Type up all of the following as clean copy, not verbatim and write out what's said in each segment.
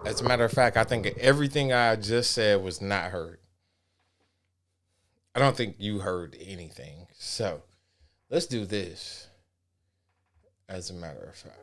As a matter of fact, I think everything I just said was not heard. I don't think you heard anything. So let's do this. As a matter of fact.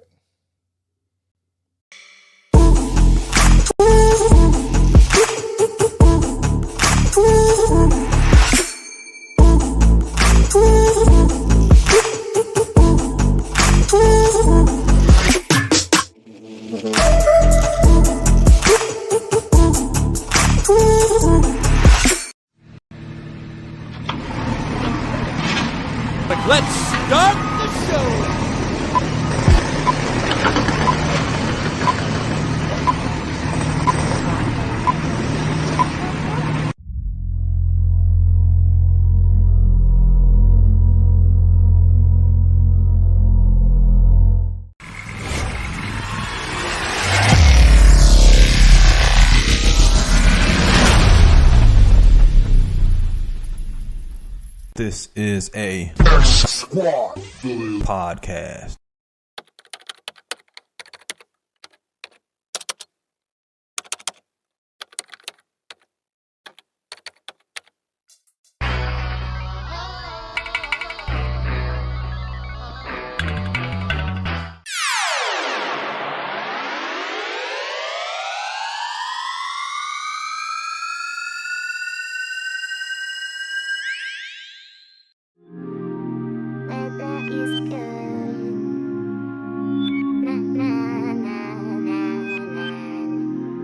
Let's start the show. This is a podcast.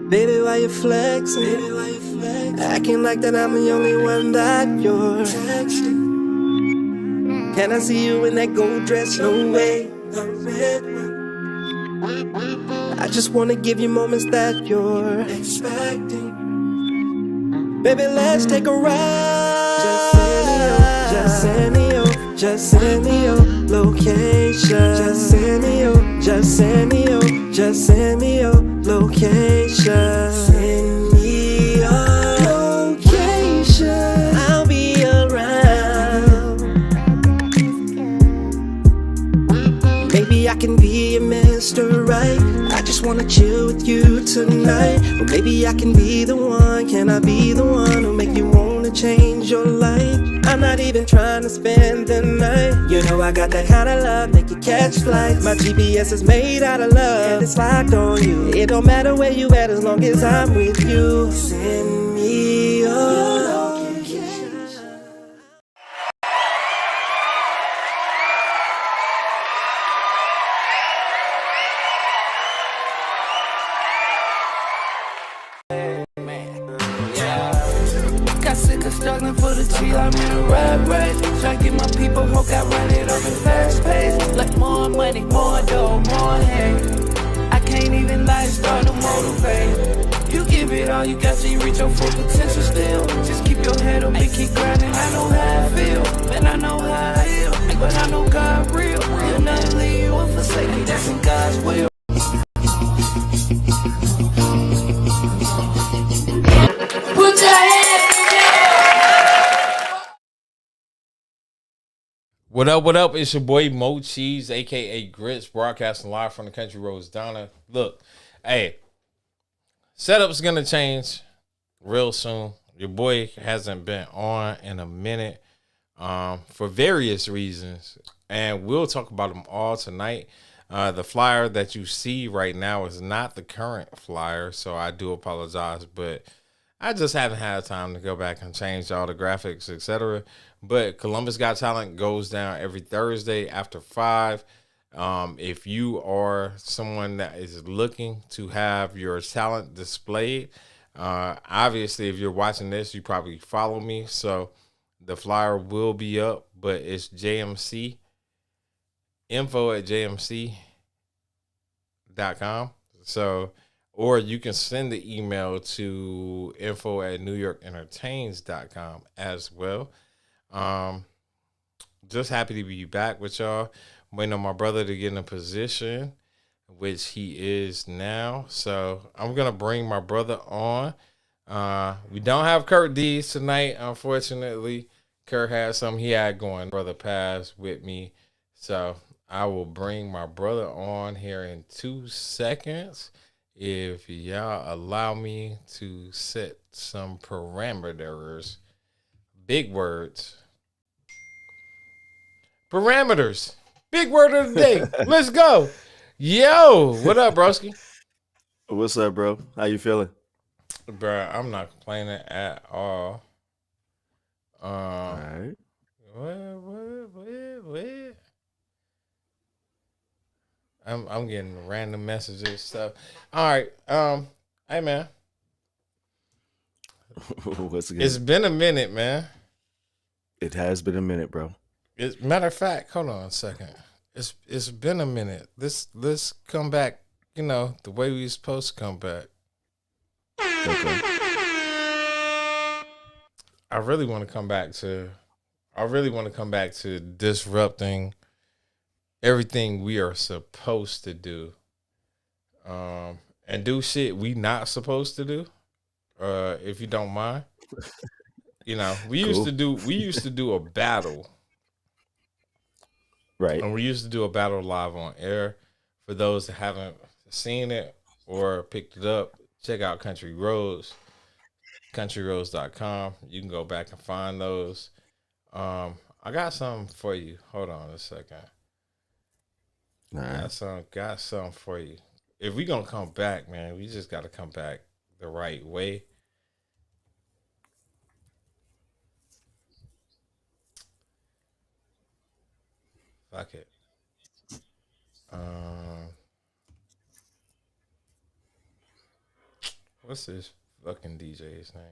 Baby, why you flexing? Baby, why you flexing? Acting like that I'm the only one that you're texting. Can I see you in that gold dress? No way. I just wanna give you moments that you're expecting. Baby, let's take a ride. Just send me your location. Just send me your location. Send me your location. I'll be around. Maybe I can be your Mr. Right. I just wanna chill with you tonight. Or maybe I can be the one. Can I be the one who make you wanna change your life? I'm not even trying to spend the night. You know I got that kind of love that can catch flights. My GPS is made out of love, and it's locked on you. It don't matter where you at as long as I'm with you. Send me your location. Got sick of struggling for the cheat, I'm in a rap race. Try to get my people hooked, I run it up in fast pace. Like more money, more dough, more hate. I can't even lie, start to motivate. You give it all you got till you reach your full potential still. Just keep your head up and keep grinding, I know how I feel. Man, I know how I feel, but I know God real. He'll never leave you or forsake me, that's in God's will. Put your hands What up, what up? It's your boy Mo Cheese, aka Grits, broadcasting live from the country roads. Donna, look, hey, setup's gonna change real soon. Your boy hasn't been on in a minute for various reasons, and we'll talk about them all tonight. The flyer that you see right now is not the current flyer, so I do apologize, but I just haven't had time to go back and change all the graphics, etc. But Columbus Got Talent goes down every Thursday after 5. If you are someone that is looking to have your talent displayed, obviously, if you're watching this, you probably follow me. So the flyer will be up, but it's JMC, info@jmc.com. So, or you can send the email to info@newyorkentertains.com as well. Just happy to be back with y'all. I'm waiting on my brother to get in a position, which he is now. So I'm gonna bring my brother on. We don't have Kurt Dees tonight, unfortunately. Kurt had something he had going. Brother passed with me, so I will bring my brother on here in 2 seconds. if y'all allow me to set some parameters. Big words. Parameters. Big word of the day. Let's go. Yo, what up, broski? What's up, bro? How you feeling? Bruh, I'm not complaining at all. All right. What? I'm getting random messages stuff. All right. Hey man. What's good? It's been a minute, man. It has been a minute, bro. Matter of fact, hold on a second. It's been a minute. Let's come back, the way we supposed to come back. Okay. I really want to come back to disrupting everything we are supposed to do. And do shit we not supposed to do. If you don't mind. We used to do a battle. Right. And we used to do a battle live on air. For those that haven't seen it or picked it up, check out Country Roads, countryroads.com. You can go back and find those. I got something for you. Hold on a second. All right. Got something for you. If we gonna come back, man, we just gotta come back the right way. Fuck it. What's this fucking DJ's name?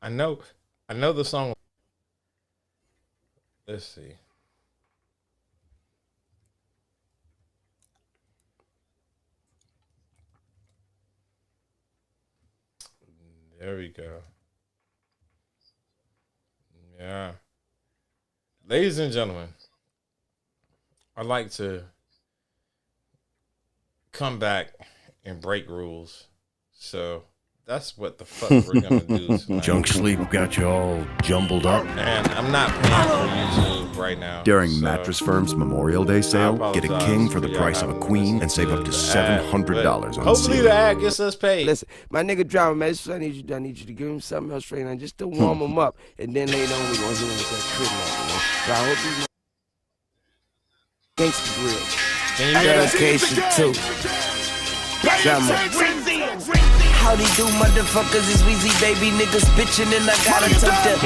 I know the song. Let's see. There we go. Yeah. Ladies and gentlemen, I'd like to come back and break rules. So that's what the fuck we're gonna do tonight. Junk sleep got you all jumbled up. And I'm not paying for YouTube right now. During so Mattress Firm's Memorial Day sale, I get a apologize king for the y'all price of a having queen listened and save up to the ad, $700 but on hopefully Seal. the ad gets us paid. Listen, my nigga drama, man. This is what I need you to give him something else straight now, just to warm him up, and then later on we gonna hit him with that kidnapping. So I hope these gangsta grill. Can you hear that? Dedication too. Drama. Howdy do, motherfuckers? It's Weezy, baby. Niggas bitchin' and I gotta tuck them.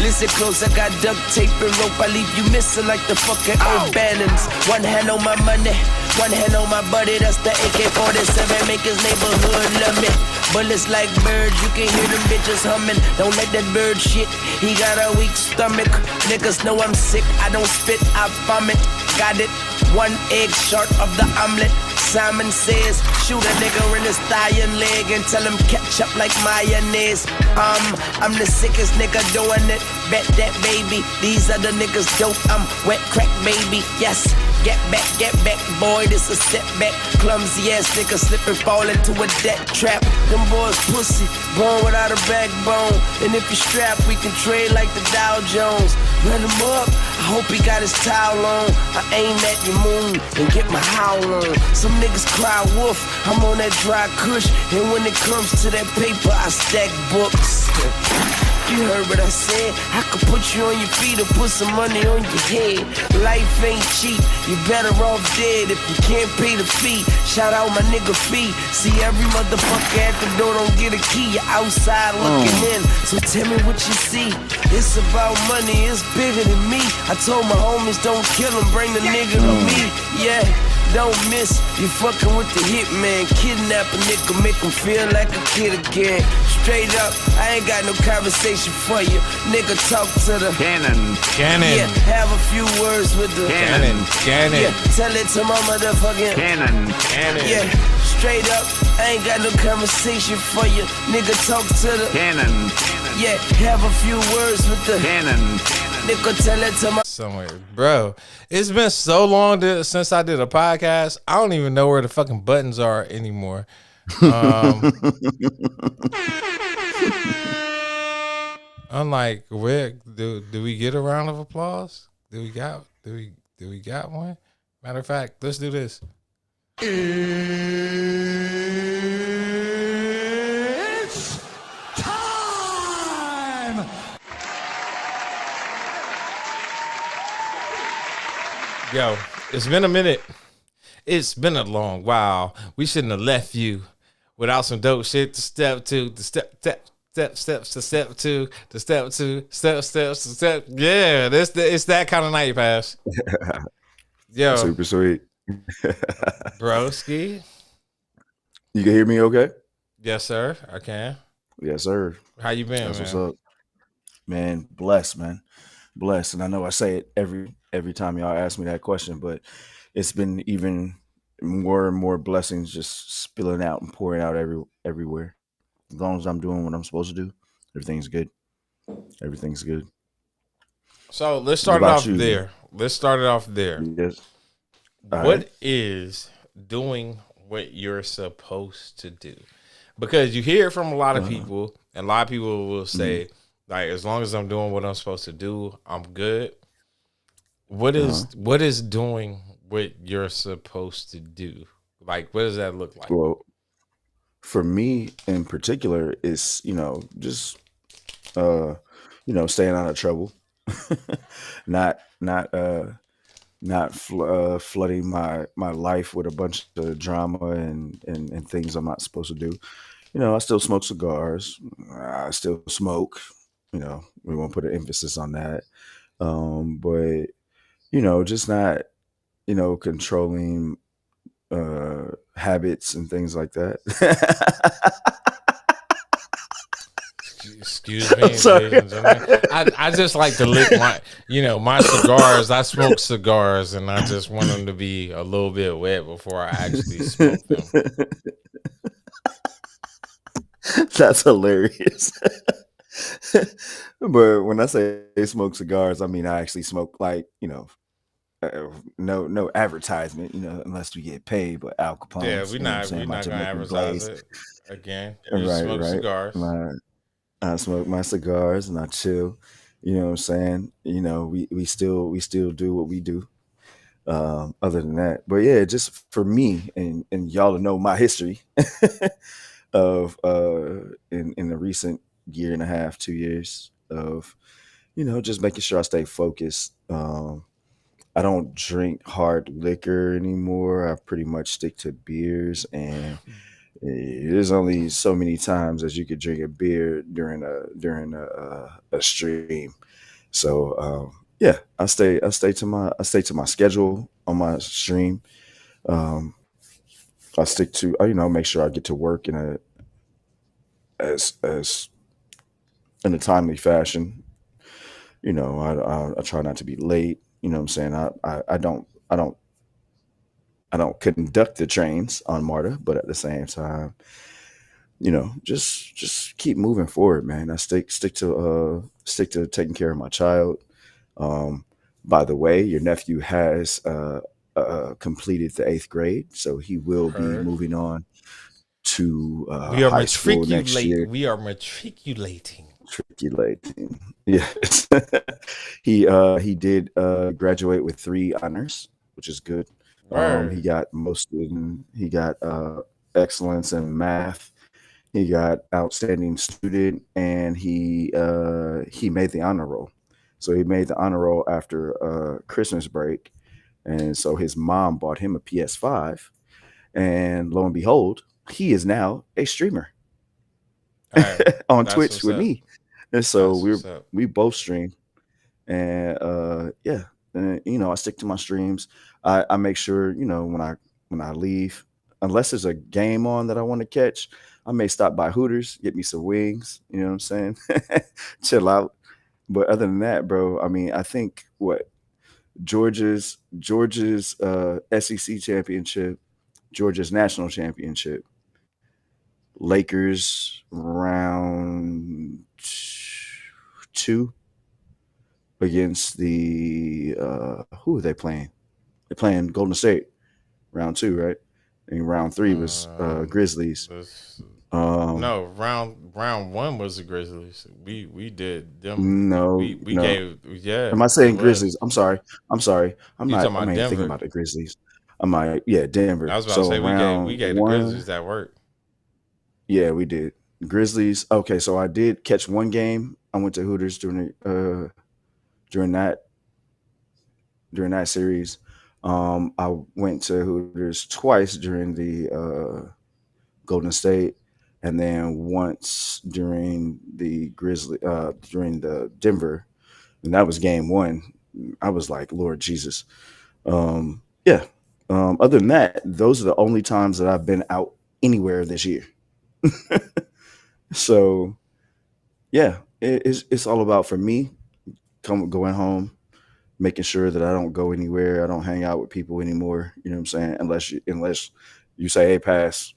Listen close, I got duct tape and rope. I leave you missing like the fucking old Bannons. One hand on my money, one hand on my buddy. That's the AK-47. Make his neighborhood love me. Bullets like birds, you can hear them bitches humming. Don't let that bird shit, he got a weak stomach. Niggas know I'm sick, I don't spit, I vomit. Got it, one egg short of the omelet. Simon says, shoot a nigga in his thigh and leg and tell him ketchup like mayonnaise. I'm the sickest nigga doing it. Bet that baby, these other niggas dope. I'm wet crack baby, yes. Get back, boy, this a setback. Clumsy ass nigga slip and fall into a debt trap. Them boys pussy, born without a backbone. And if you strap, we can trade like the Dow Jones. Run him up, I hope he got his towel on. I aim at your moon and get my howl on. Some niggas cry wolf, I'm on that dry kush. And when it comes to that paper, I stack books. You heard what I said, I could put you on your feet or put some money on your head. Life ain't cheap, you better off dead if you can't pay the fee. Shout out my nigga Fee. See every motherfucker at the door don't get a key. You're outside looking in, so tell me what you see. It's about money, it's bigger than me. I told my homies don't kill him, bring the nigga to me. Yeah. Don't miss, you fucking with the hitman. Kidnap a nigga, make him feel like a kid again. Straight up, I ain't got no conversation for you. Nigga, talk to the Cannon. Yeah, have a few words with the Cannon. Yeah, tell it to my motherfucking Cannon. Yeah, straight up, I ain't got no conversation for you. Nigga, talk to the Cannon. Yeah, have a few words with the Cannon. Nigga, tell it to my Somewhere, bro. It's been so long since I did a podcast. I don't even know where the fucking buttons are anymore. I'm like, where do we get a round of applause? Do we got one? Matter of fact, let's do this. It's time! Yo, it's been a minute. It's been a long while. We shouldn't have left you without some dope shit. To step two, to steps to step two, to step two, steps to step. Yeah, it's that kind of night, Pass. Yo, Super sweet. broski. You can hear me okay? Yes, sir. I can. Yes, sir. How you been, That's what's man? up. Man, blessed, man. Blessed. And I know I say it every time y'all ask me that question, but it's been even more and more blessings just spilling out and pouring out everywhere. As long as I'm doing what I'm supposed to do, everything's good. Everything's good. So let's What start it about off you? there. Let's start it off there. Yes. All What right. is doing what you're supposed to do? Because you hear it from a lot of people, and a lot of people will say, like, as long as I'm doing what I'm supposed to do, I'm good. What is doing what you're supposed to do? Like, what does that look like? Well, for me in particular, it's just uh staying out of trouble, not not flooding my life with a bunch of drama and things I'm not supposed to do. I still smoke cigars. I still smoke. We won't put an emphasis on that. But just not controlling habits and things like that. Excuse I'm me, sorry. ladies and gentlemen. I just like to lick my cigars. I smoke cigars, and I just want them to be a little bit wet before I actually smoke them. That's hilarious. But when I say smoke cigars, I mean I actually smoke like no advertisement, unless we get paid. But Al Yeah, Capone's, we're you know what I'm not saying, we're my not gonna Jamaican advertise glaze. it again. We Right, smoke right. cigars. I smoke my cigars and I chill. You know what I'm saying? We still do what we do. Other than that, but yeah, just for me and y'all to know my history of in the recent year and a half, 2 years of just making sure I stay focused. I don't drink hard liquor anymore. I pretty much stick to beers, and there's only so many times as you could drink a beer during a stream. So yeah, I stay to my schedule on my stream. Um, I stick to make sure I get to work as in a timely fashion. I try not to be late. You know what I'm saying? I don't conduct the trains on MARTA, but at the same time, just keep moving forward, man. I stick to taking care of my child. Um, by the way, your nephew has completed the 8th grade, so he will be Heard. moving on to We are high school next matriculate. year. We are matriculating. Matriculating. Yes. He did graduate with 3 honors, which is good. He Word. got he got excellence in math. He got outstanding student, and he made the honor roll. So he made the honor roll after Christmas break, and so his mom bought him a PS5, and lo and behold, he is now a streamer All right. on That's Twitch what's with up. me. And so That's what's up. we both stream, and yeah, and, I stick to my streams. I make sure when I leave, unless there's a game on that I want to catch, I may stop by Hooters, get me some wings. You know what I'm saying? Chill out. But other than that, bro, I mean, I think what Georgia's SEC championship, Georgia's national championship, Lakers round 2 against the who are they playing? They're playing Golden State round 2, right? And round 3 was Grizzlies. This, Um, no, round one was the Grizzlies. We did them. no, We no. gave, yeah, Am I it saying was. Grizzlies? I'm sorry. I'm sorry. I'm You not. talking I'm about not even thinking Denver? about the Grizzlies. Denver. I was about to So say we round gave the one, Grizzlies that work. yeah, we did. Grizzlies. Okay, so I did catch one game. I went to Hooters during that series. I went to Hooters twice during the Golden State, and then once during during the Denver, and that was game one. I was like, Lord Jesus. Yeah. Other than that, those are the only times that I've been out anywhere this year. So yeah, it's all about for me going home, making sure that I don't go anywhere, I don't hang out with people anymore. You know what I'm saying? Unless you say, hey, pass,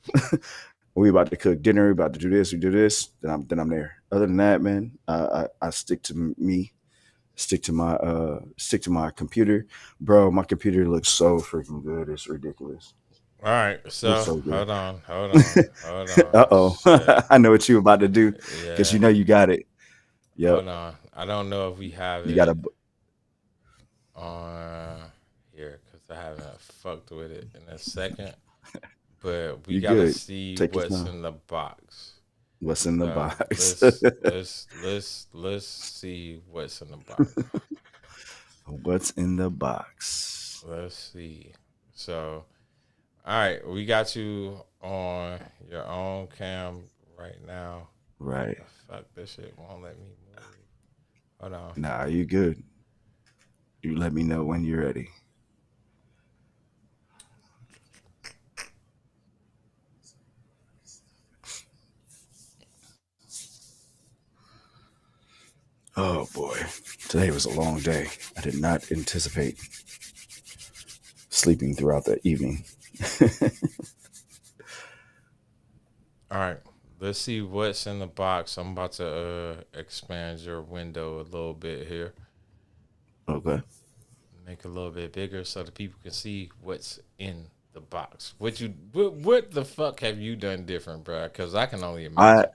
we about to cook dinner, we about to do this, we do this, then I'm there. Other than that, man, I stick to me, stick to my computer, bro. My computer looks so freaking good, it's ridiculous. All right, Looks so so good. hold on. Uh-oh. Shit. I know what you about to do because Yeah, you know you got it. Yep. hold on. I don't know if we have You got it to. on here because I haven't fucked with it in a second. But we You gotta good. see Take your what's time. in the box. What's in the So box? let's see what's in the box. What's in the box? Let's see. So, all right, we got you on your own cam right now. Right. Fuck, this shit won't let me move. Hold on. Nah, you good. You let me know when you're ready. Oh boy. Today was a long day. I did not anticipate sleeping throughout the evening. All right, let's see what's in the box. I'm about to expand your window a little bit here, Okay. make it a little bit bigger so the people can see what's in the box. What the fuck have you done different, bro? Because I can only I imagine.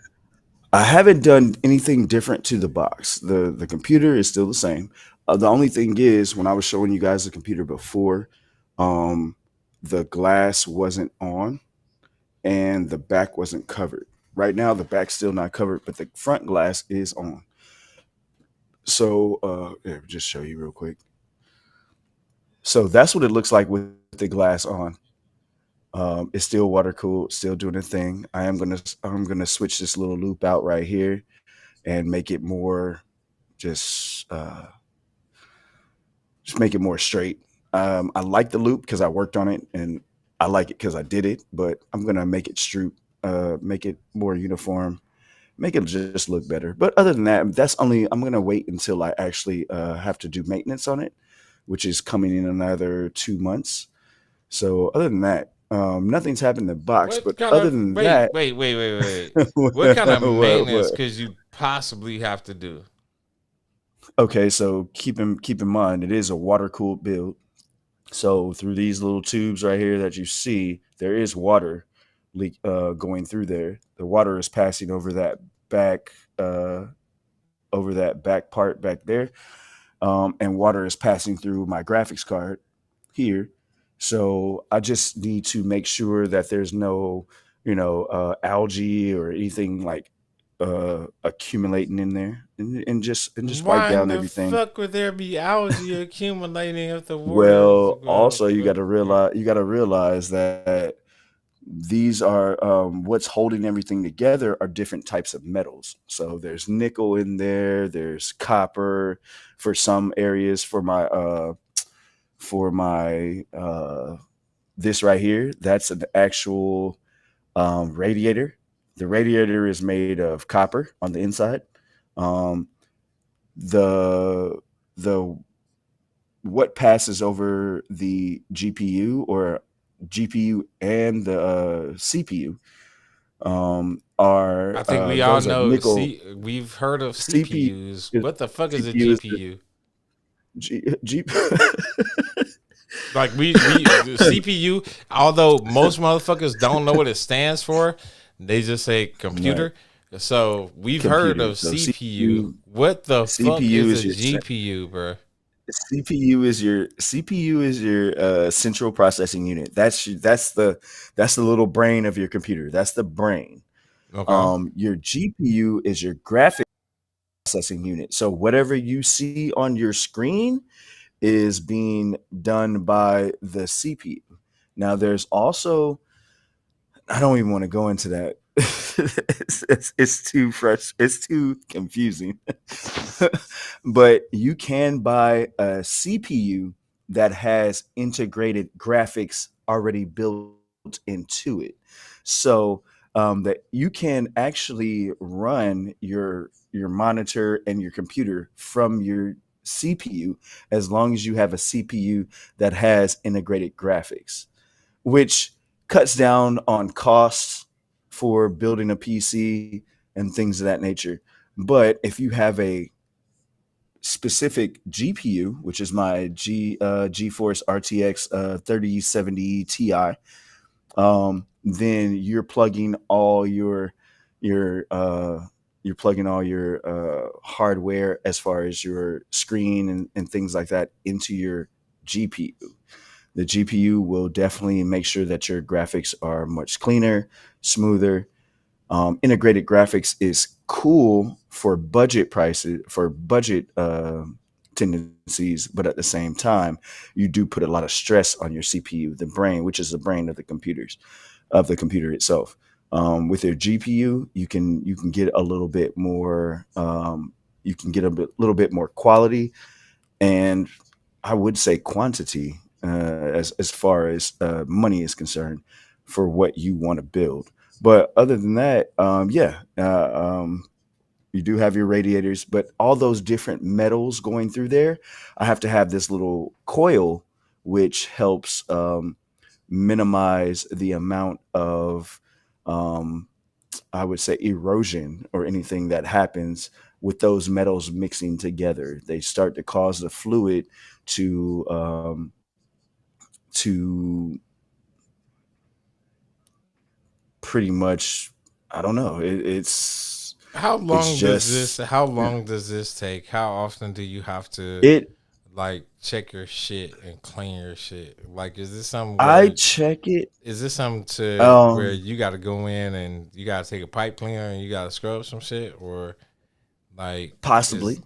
I haven't done anything different to the box. The computer is still the same. The only thing is, when I was showing you guys the computer before, um, the glass wasn't on and the back wasn't covered. Right now, the back's still not covered, but the front glass is on. So, yeah, just show you real quick. So that's what it looks like with the glass on. It's still water cooled, still doing a thing. I'm gonna switch this little loop out right here and make it more just uh, just make it more straight. I like the loop because I worked on it, and I like it because I did it. But I'm gonna make it make it more uniform, make it just look better. But other than that, I'm gonna wait until I actually have to do maintenance on it, which is coming in another 2 months. So other than that, nothing's happened in the box. What But kind other of than that, wait. What kind of maintenance what? could you possibly have to do? Okay, so keep in mind it is a water cooled build. So through these little tubes right here that you see, there is water leak going through there. The water is passing back uh, over that back part back there, and water is passing through my graphics card here. So I just need to make sure that there's no, algae or anything like accumulating in there, and just wipe Why in down the everything. fuck would there be algae accumulating if the water is Well, also what? you got to realize that these are what's holding everything together are different types of metals. So there's nickel in there, there's copper for some areas for my this right here. That's an actual radiator. The radiator is made of copper on the inside. Um, the the what passes over the GPU or GPU and the CPU are I think we all those are know. nickel. See, we've heard of CPU CPUs. is What the fuck is a CPU is the GPU? G. Like the CPU. Although most motherfuckers don't know what it stands for, they just say Right, computer. So we've heard computer. of So CPU. What the fuck CPU is is a your GPU, bro? CPU is your central processing unit. That's the little brain of your computer. That's the brain. Okay. Your GPU is your graphic processing unit. So whatever you see on your screen is being done by the CPU. Now there's also, I don't even want to go into that. It's too fresh. It's too confusing. But you can buy a CPU that has integrated graphics already built into it, so that you can actually run your monitor and your computer from your CPU as long as you have a CPU that has integrated graphics, which cuts down on costs for building a PC and things of that nature. But if you have a specific GPU, which is my GeForce RTX 3070 Ti, then your you're plugging all your hardware as far as your screen and things like that into your GPU. The GPU will definitely make sure that your graphics are much cleaner, smoother. Integrated graphics is cool for budget prices, for budget tendencies, but at the same time, you do put a lot of stress on your CPU, the brain, which is the brain of the computer itself. With your GPU, you can get a little bit more, little bit more quality, and I would say quantity, as far as money is concerned, for what you want to build. But other than that, yeah, you do have your radiators, but all those different metals going through there, I have to have this little coil which helps minimize the amount of, um, I would say, erosion or anything that happens with those metals mixing together. They start to cause the fluid to to pretty much, I don't know. It's just, How yeah. long does this take? How often do you have to It like check your shit and clean your shit? Like, is this something I where check it. is this something to where Um, you got to go in and you got to take a pipe cleaner and you got to scrub some shit, or like is Possibly.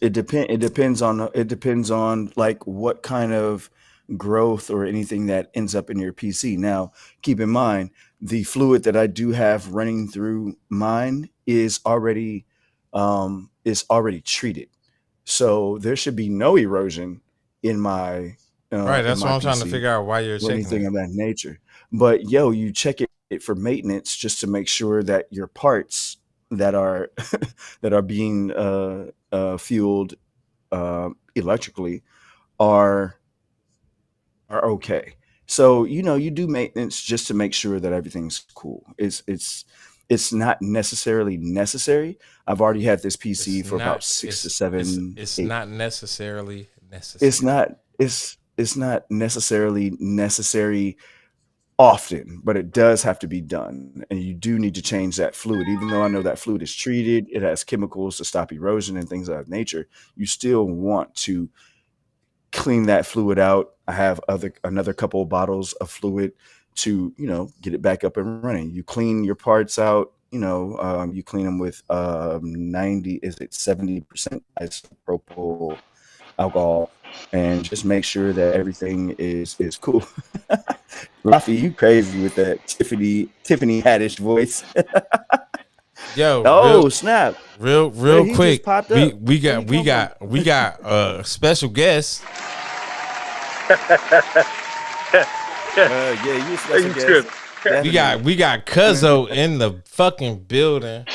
It depends on like what kind of growth or anything that ends up in your PC. Now, keep in mind the fluid that I do have running through mine is already treated. So there should be no erosion in my right? in That's what my I'm trying to PC figure out why you're or checking anything it. of that nature. But yo, you check it for maintenance just to make sure that your parts that are that are being fueled electrically are okay. So you do maintenance just to make sure that everything's cool. It's not necessarily necessary. I've already had this PC for about six to seven, It's 8. not necessarily It's necessary. not it's not necessarily necessary often, but it does have to be done. And you do need to change that fluid. Even though I know that fluid is treated, it has chemicals to stop erosion and things of that nature. You still want to clean that fluid out. I have another couple of bottles of fluid to, get it back up and running. You clean your parts out, you clean them with 90, is it 70% isopropyl alcohol, and just make sure that everything is cool. Rafi, you crazy with that Tiffany Haddish voice. Yo, Oh snap! Wait, real he just quick. popped We up. we Where got he we come from? got we got a special guest. Yeah, you a special You guest. tripping. Definitely. We got Cuzzo in the fucking building.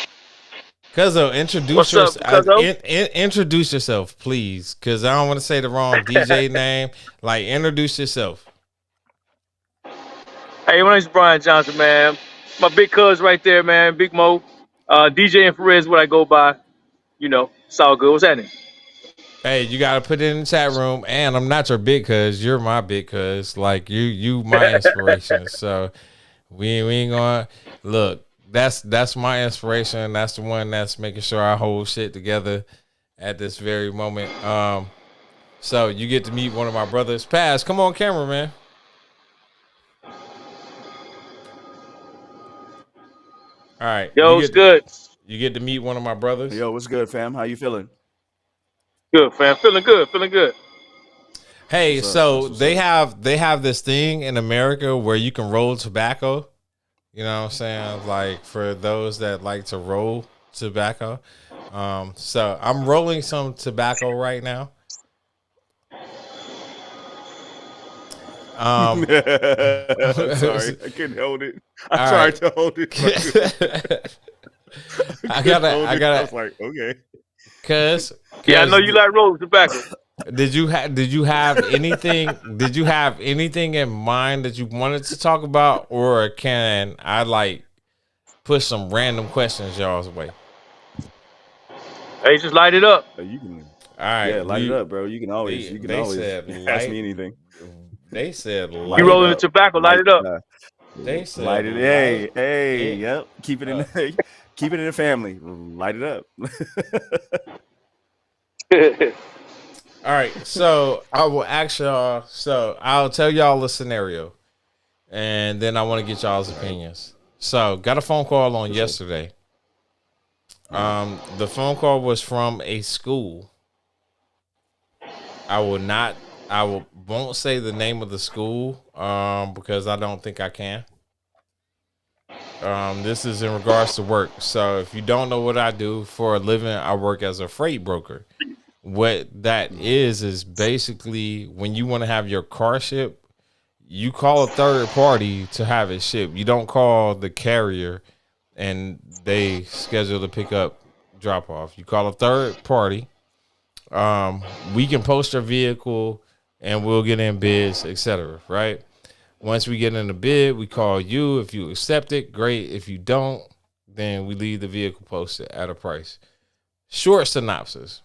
Cuzzo, What's up, Cuzzo? introduce yourself, please, because I don't want to say the wrong DJ name. Like, introduce yourself. Hey, my name's Brian Johnson, man. My big cuz right there, man. Big Mo. DJ Infrared is what I go by. It's all good. What's happening? Hey, you gotta put it in the chat room. And I'm not your big cuz, you're my big cuz. Like, you my inspiration. So we ain't gonna look. That's my inspiration. That's the one that's making sure I hold shit together at this very moment. So you get to meet one of my brothers. Pass, come on camera, man. All right. Yo, it's good. You get to meet one of my brothers. Yo, what's good, fam? How you feeling? Good, fam. Feeling good. Feeling good. Hey, What's up? so What's they up? have this thing in America where you can roll tobacco. You know what I'm saying? Like for those that like to roll tobacco. So I'm rolling some tobacco right now. Sorry, I couldn't hold it. I All tried right. to hold it. I gotta. I was like, okay. Cause Yeah, I know you like rolling tobacco. Did you have anything? Did you have anything in mind that you wanted to talk about, or can I like push some random questions y'all's way? Hey, just light it up. You can, All right, yeah, light it up, bro. You can always, they said ask me anything. They said You light rolling the up. tobacco, light it up. They said light it. light Hey, it yep. Keep it in. Keep it in the family. Light it up. All right, so I will ask y'all. So I'll tell y'all a scenario, and then I want to get y'all's opinions. So got a phone call on yesterday. The phone call was from a school. I won't say the name of the school because I don't think I can. This is in regards to work. So if you don't know what I do for a living, I work as a freight broker. What that is basically when you want to have your car shipped, you call a third party to have it shipped. You don't call the carrier and they schedule the pickup drop off. You call a third party. We can post your vehicle and we'll get in bids, etc. Right? Once we get in the bid, we call you. If you accept it, great. If you don't, then we leave the vehicle posted at a price. Short synopsis.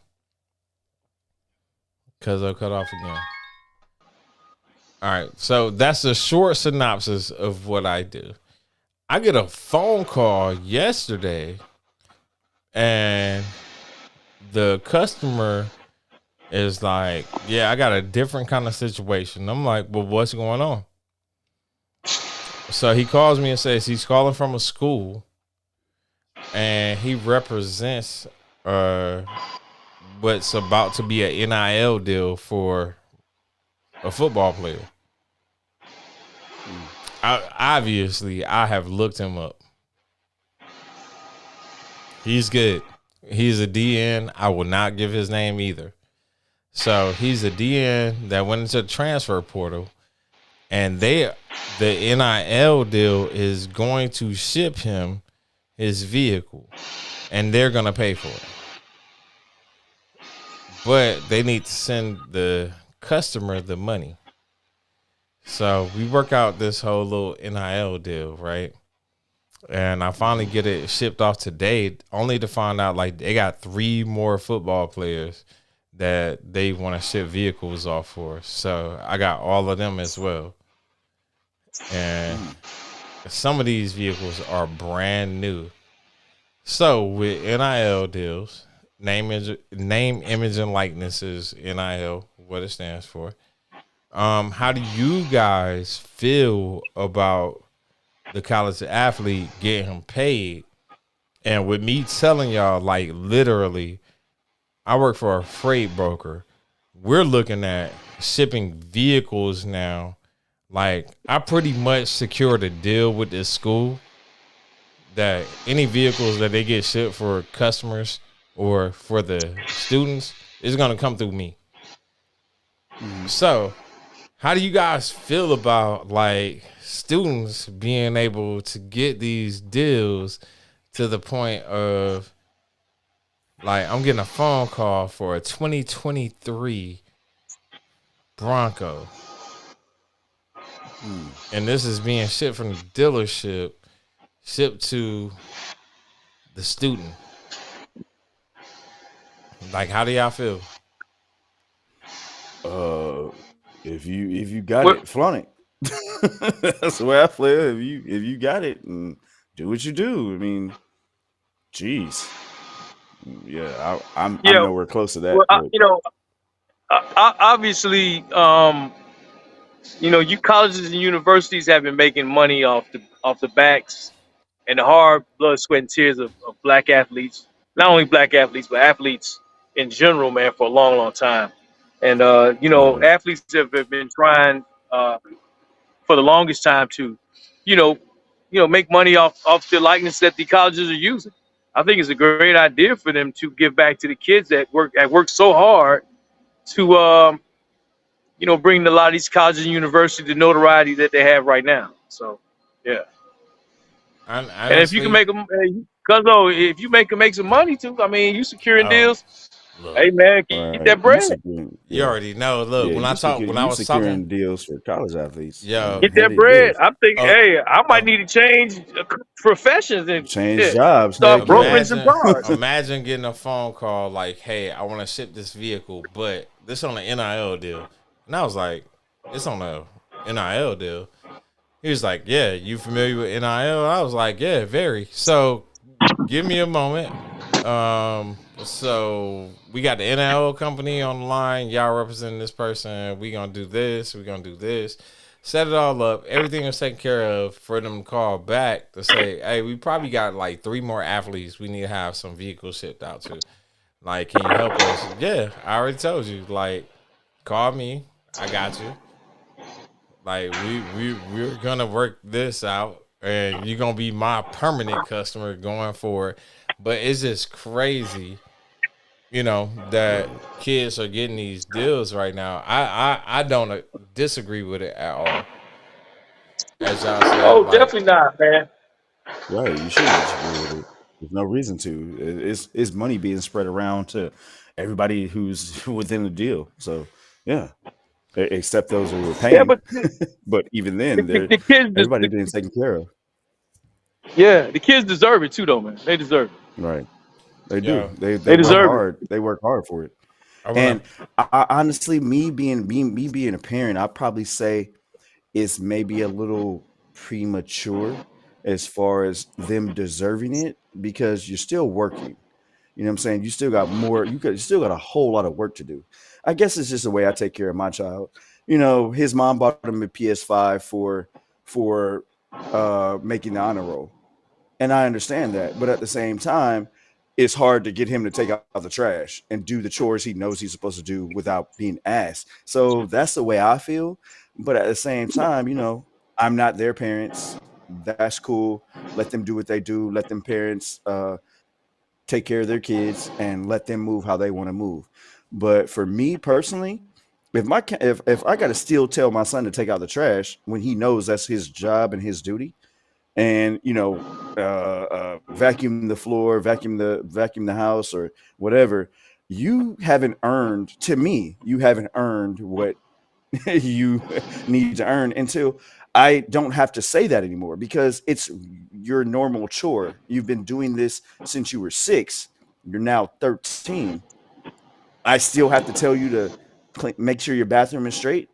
Because I'll cut off again. All right. So that's a short synopsis of what I do. I get a phone call yesterday and the customer is like, yeah, I got a different kind of situation. I'm like, well, what's going on? So he calls me and says he's calling from a school and he represents what's about to be an NIL deal for a football player. Obviously, I have looked him up. He's good. He's a DN. I will not give his name either. So he's a DN that went into the transfer portal, and the NIL deal is going to ship him his vehicle, and they're going to pay for it. But they need to send the customer the money. So we work out this whole little NIL deal, right? And I finally get it shipped off today, only to find out like they got 3 more football players that they want to ship vehicles off for. So I got all of them as well. And some of these vehicles are brand new. So with NIL deals, name, image, and likeness is NIL, what it stands for. How do you guys feel about the college athlete getting paid? And with me telling y'all, like literally, I work for a freight broker. We're looking at shipping vehicles now. Like I pretty much secured a deal with this school that any vehicles that they get shipped for customers or for the students is going to come through me. So how do you guys feel about like students being able to get these deals to the point of like I'm getting a phone call for a 2023 Bronco. And this is being shipped from the dealership, shipped to the student. Like, how do y'all feel? If you got it, flaunt it. That's the way I feel. If you got it, and do what you do. I mean, geez, yeah, I'm nowhere close to that. Well, Obviously, you colleges and universities have been making money off the backs and the hard blood, sweat, and tears of black athletes. Not only black athletes, but athletes in general, man, for a long, long time. And Right. athletes have been trying for the longest time to, you know, make money off the likeness that the colleges are using. I think it's a great idea for them to give back to the kids that work so hard to bring a lot of these colleges and universities the notoriety that they have right now. So, yeah. And if you can Honestly, make them, because if you make some money too, I mean, you securing oh, deals. look, Hey man, get Right. that You bread. securing, you yeah, already know. Look, yeah. when I You was talking, securing deals for college athletes. I yo, mean, Get heck, that it bread. is. I'm thinking, uh, hey, I might uh, need to change professions and Change shit. jobs. Start Heck yeah. brokering some imagine, cars. imagine getting a phone call like, "Hey, I want to ship this vehicle, but this on an NIL deal," and I was like, "It's on a NIL deal." He was like, "Yeah, you familiar with NIL?" I was like, "Yeah, very." So, give me a moment. So we got the NIL company on the line. Y'all representing this person. We gonna do this. We gonna do this. Set it all up. Everything was taken care of for them to call back to say, "Hey, we probably got like 3 more athletes. We need to have some vehicles shipped out to. Like, can you help us?" Yeah, I already told you. Like, call me. I got you. Like we're gonna work this out, and you're gonna be my permanent customer going forward. But it's just crazy, that kids are getting these deals right now. I don't disagree with it at all. As y'all said, Oh, like, definitely not, man. Right. You shouldn't disagree with it. There's no reason to. It's money being spread around to everybody who's within the deal. So yeah, except those who are Yeah, paying. but the, But even the, then, the, they're the kids, everybody being taken care of. yeah, the kids deserve it too, though, man. They deserve it. Right. They do. yo, They They I, work deserve it. hard. They work hard for it. I And wanna, I honestly, me being a parent, I'd probably say it's maybe a little premature as far as them deserving it because you're still working. You know what I'm saying? You still got more, you still got a whole lot of work to do. I guess it's just the way I take care of my child. His mom bought him a PS5 for making the honor roll. And I understand that. But at the same time, it's hard to get him to take out the trash and do the chores he knows he's supposed to do without being asked. So that's the way I feel. But at the same time, I'm not their parents. That's cool. Let them do what they do. Let them parents take care of their kids and let them move how they want to move. But for me personally, if I got to still tell my son to take out the trash when he knows that's his job and his duty, and vacuum the floor, vacuum the house, or whatever, you haven't earned what you need to earn until I don't have to say that anymore because it's your normal chore. You've been doing this since you were 6. You're now 13. I still have to tell you to make sure your bathroom is straight.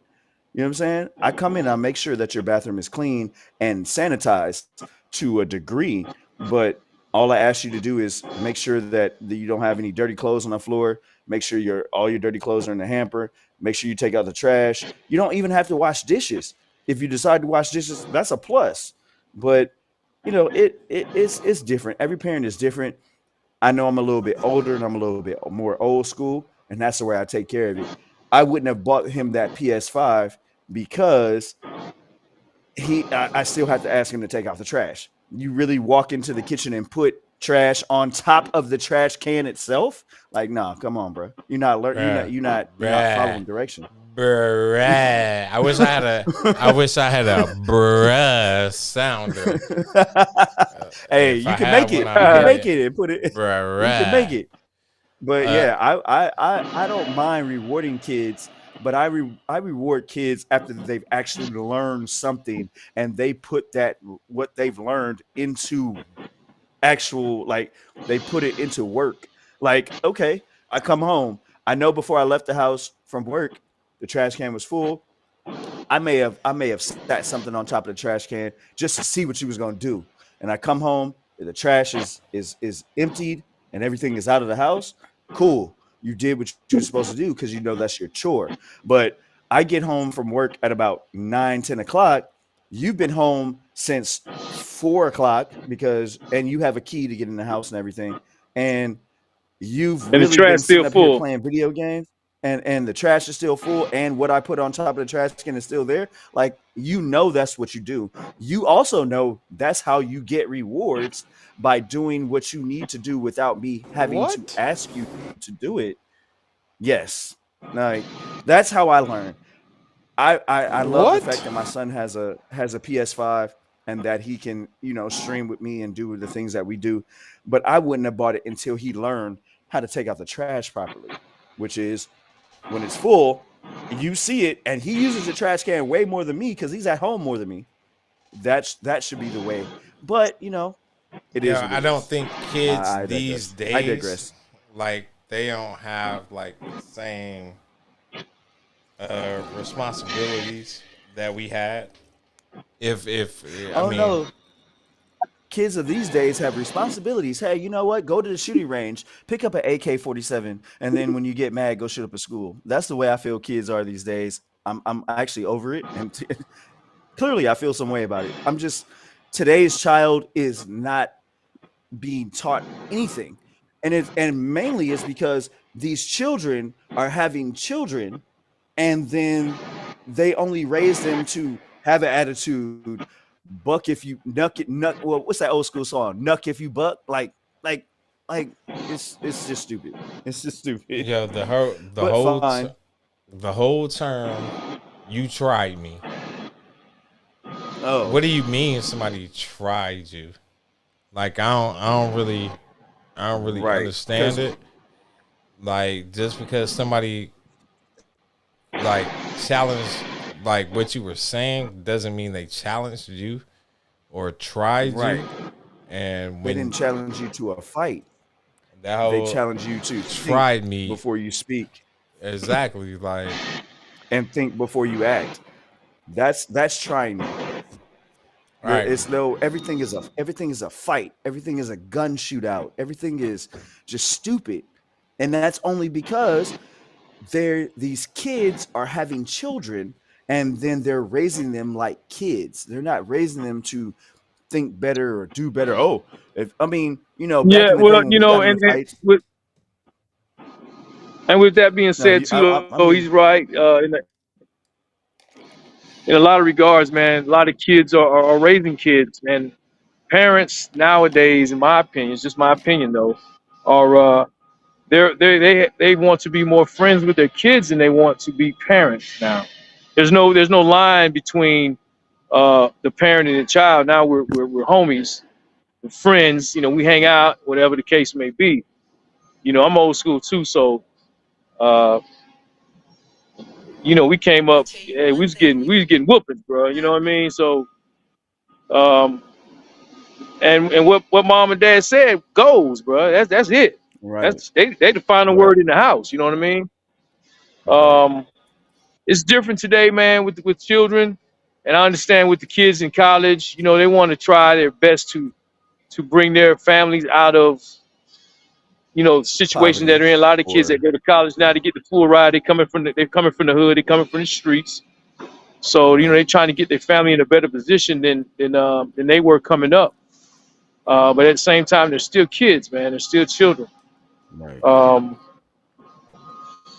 You know what I'm saying? I come in, I make sure that your bathroom is clean and sanitized to a degree, but all I ask you to do is make sure that you don't have any dirty clothes on the floor. Make sure all your dirty clothes are in the hamper. Make sure you take out the trash. You don't even have to wash dishes. If you decide to wash dishes, that's a plus. But it's different. Every parent is different. I know I'm a little bit older and I'm a little bit more old school, and that's the way I take care of it. I wouldn't have bought him that PS5 because I still have to ask him to take out the trash. You really walk into the kitchen and put trash on top of the trash can itself? Like, nah, come on, bro. You're not learning. bruh, You're not bruh, following direction. bruh. I wish I had a bruh sounder. Hey, If you I can had make one, it. I'll You can give make you it and put it. You can make bruh. it. But Uh, yeah, I don't mind rewarding kids, but I reward kids after they've actually learned something and they put that what they've learned into actual, like, they put it into work. Like, okay, I come home. I know before I left the house from work, the trash can was full. I may have sat something on top of the trash can just to see what she was gonna do. And I come home, the trash is emptied and everything is out of the house. Cool. You did what you were supposed to do because you know that's your chore. But I get home from work at about 9, 10 o'clock. You've been home since 4 o'clock and you have a key to get in the house and everything. And you've And the really trash been still sitting up here full. playing video games and the trash is still full and what I put on top of the trash can is still there. Like, you know, that's what you do. You also know that's how you get rewards by doing what you need to do without me having to What? ask you to do it. Yes. Like, that's how I learned. I love the fact What? that my son has a PS5 and that he can, stream with me and do the things that we do. But I wouldn't have bought it until he learned how to take out the trash properly, which is when it's full, you see it, and he uses the trash can way more than me because he's at home more than me. That should be the way. But it is Yeah, what I it don't is. think kids I these digress. I days digress. like they don't have like the same responsibilities that we had. If I Oh mean, no, kids of these days have responsibilities. Hey, you know what? Go to the shooting range, pick up an AK-47, and then when you get mad, go shoot up a school. That's the way I feel kids are these days. I'm actually over it, and clearly I feel some way about it. I'm just today's child is not being taught anything, and mainly is because these children are having children, and then they only raise them to have an attitude. Buck if you nuck it, nuck. Well, what's that old school song? Nuck if you buck. Like, like it's just stupid. It's just stupid. yeah, But fine. the whole term you tried me. Oh, What do you mean somebody tried you? Like I don't really right. understand Because it. Like just because somebody like challenged like what you were saying doesn't mean they challenged you or tried you. right, And they didn't when challenge you to a fight. that They whole challenge you to think tried me before you speak exactly like and think before you act. That's trying me. all right, It's no everything is a fight. Everything is a gun shootout. Everything is just stupid. And that's only because these kids are having children and then they're raising them like kids. They're not raising them to think better or do better. Oh, if I mean, back Yeah, in the day well, when we got into and fights, with that being no, said too, I'm though, getting he's right. In a lot of regards, man, a lot of kids are raising kids, and parents nowadays, in my opinion, it's just my opinion though, are they want to be more friends with their kids than they want to be parents now. There's no line between the parent and the child. Now we're homies, we're friends. We hang out, whatever the case may be. I'm old school too, so uh, we came up. Hey, we was getting whoopings, bro. You know what I mean? So um, and what mom and dad said goes, bro. That's it. right, They define the right, word in the house. You know what I mean? right, Um, it's different today, man, with children, and I understand with the kids in college. They want to try their best to bring their families out of situations that poverty are in. A lot of kids that or go to college now to get the full ride. They're coming from the hood. They're coming from the streets. So right, they're trying to get their family in a better position than they were coming up. But at the same time, they're still kids, man. They're still children. right, Um,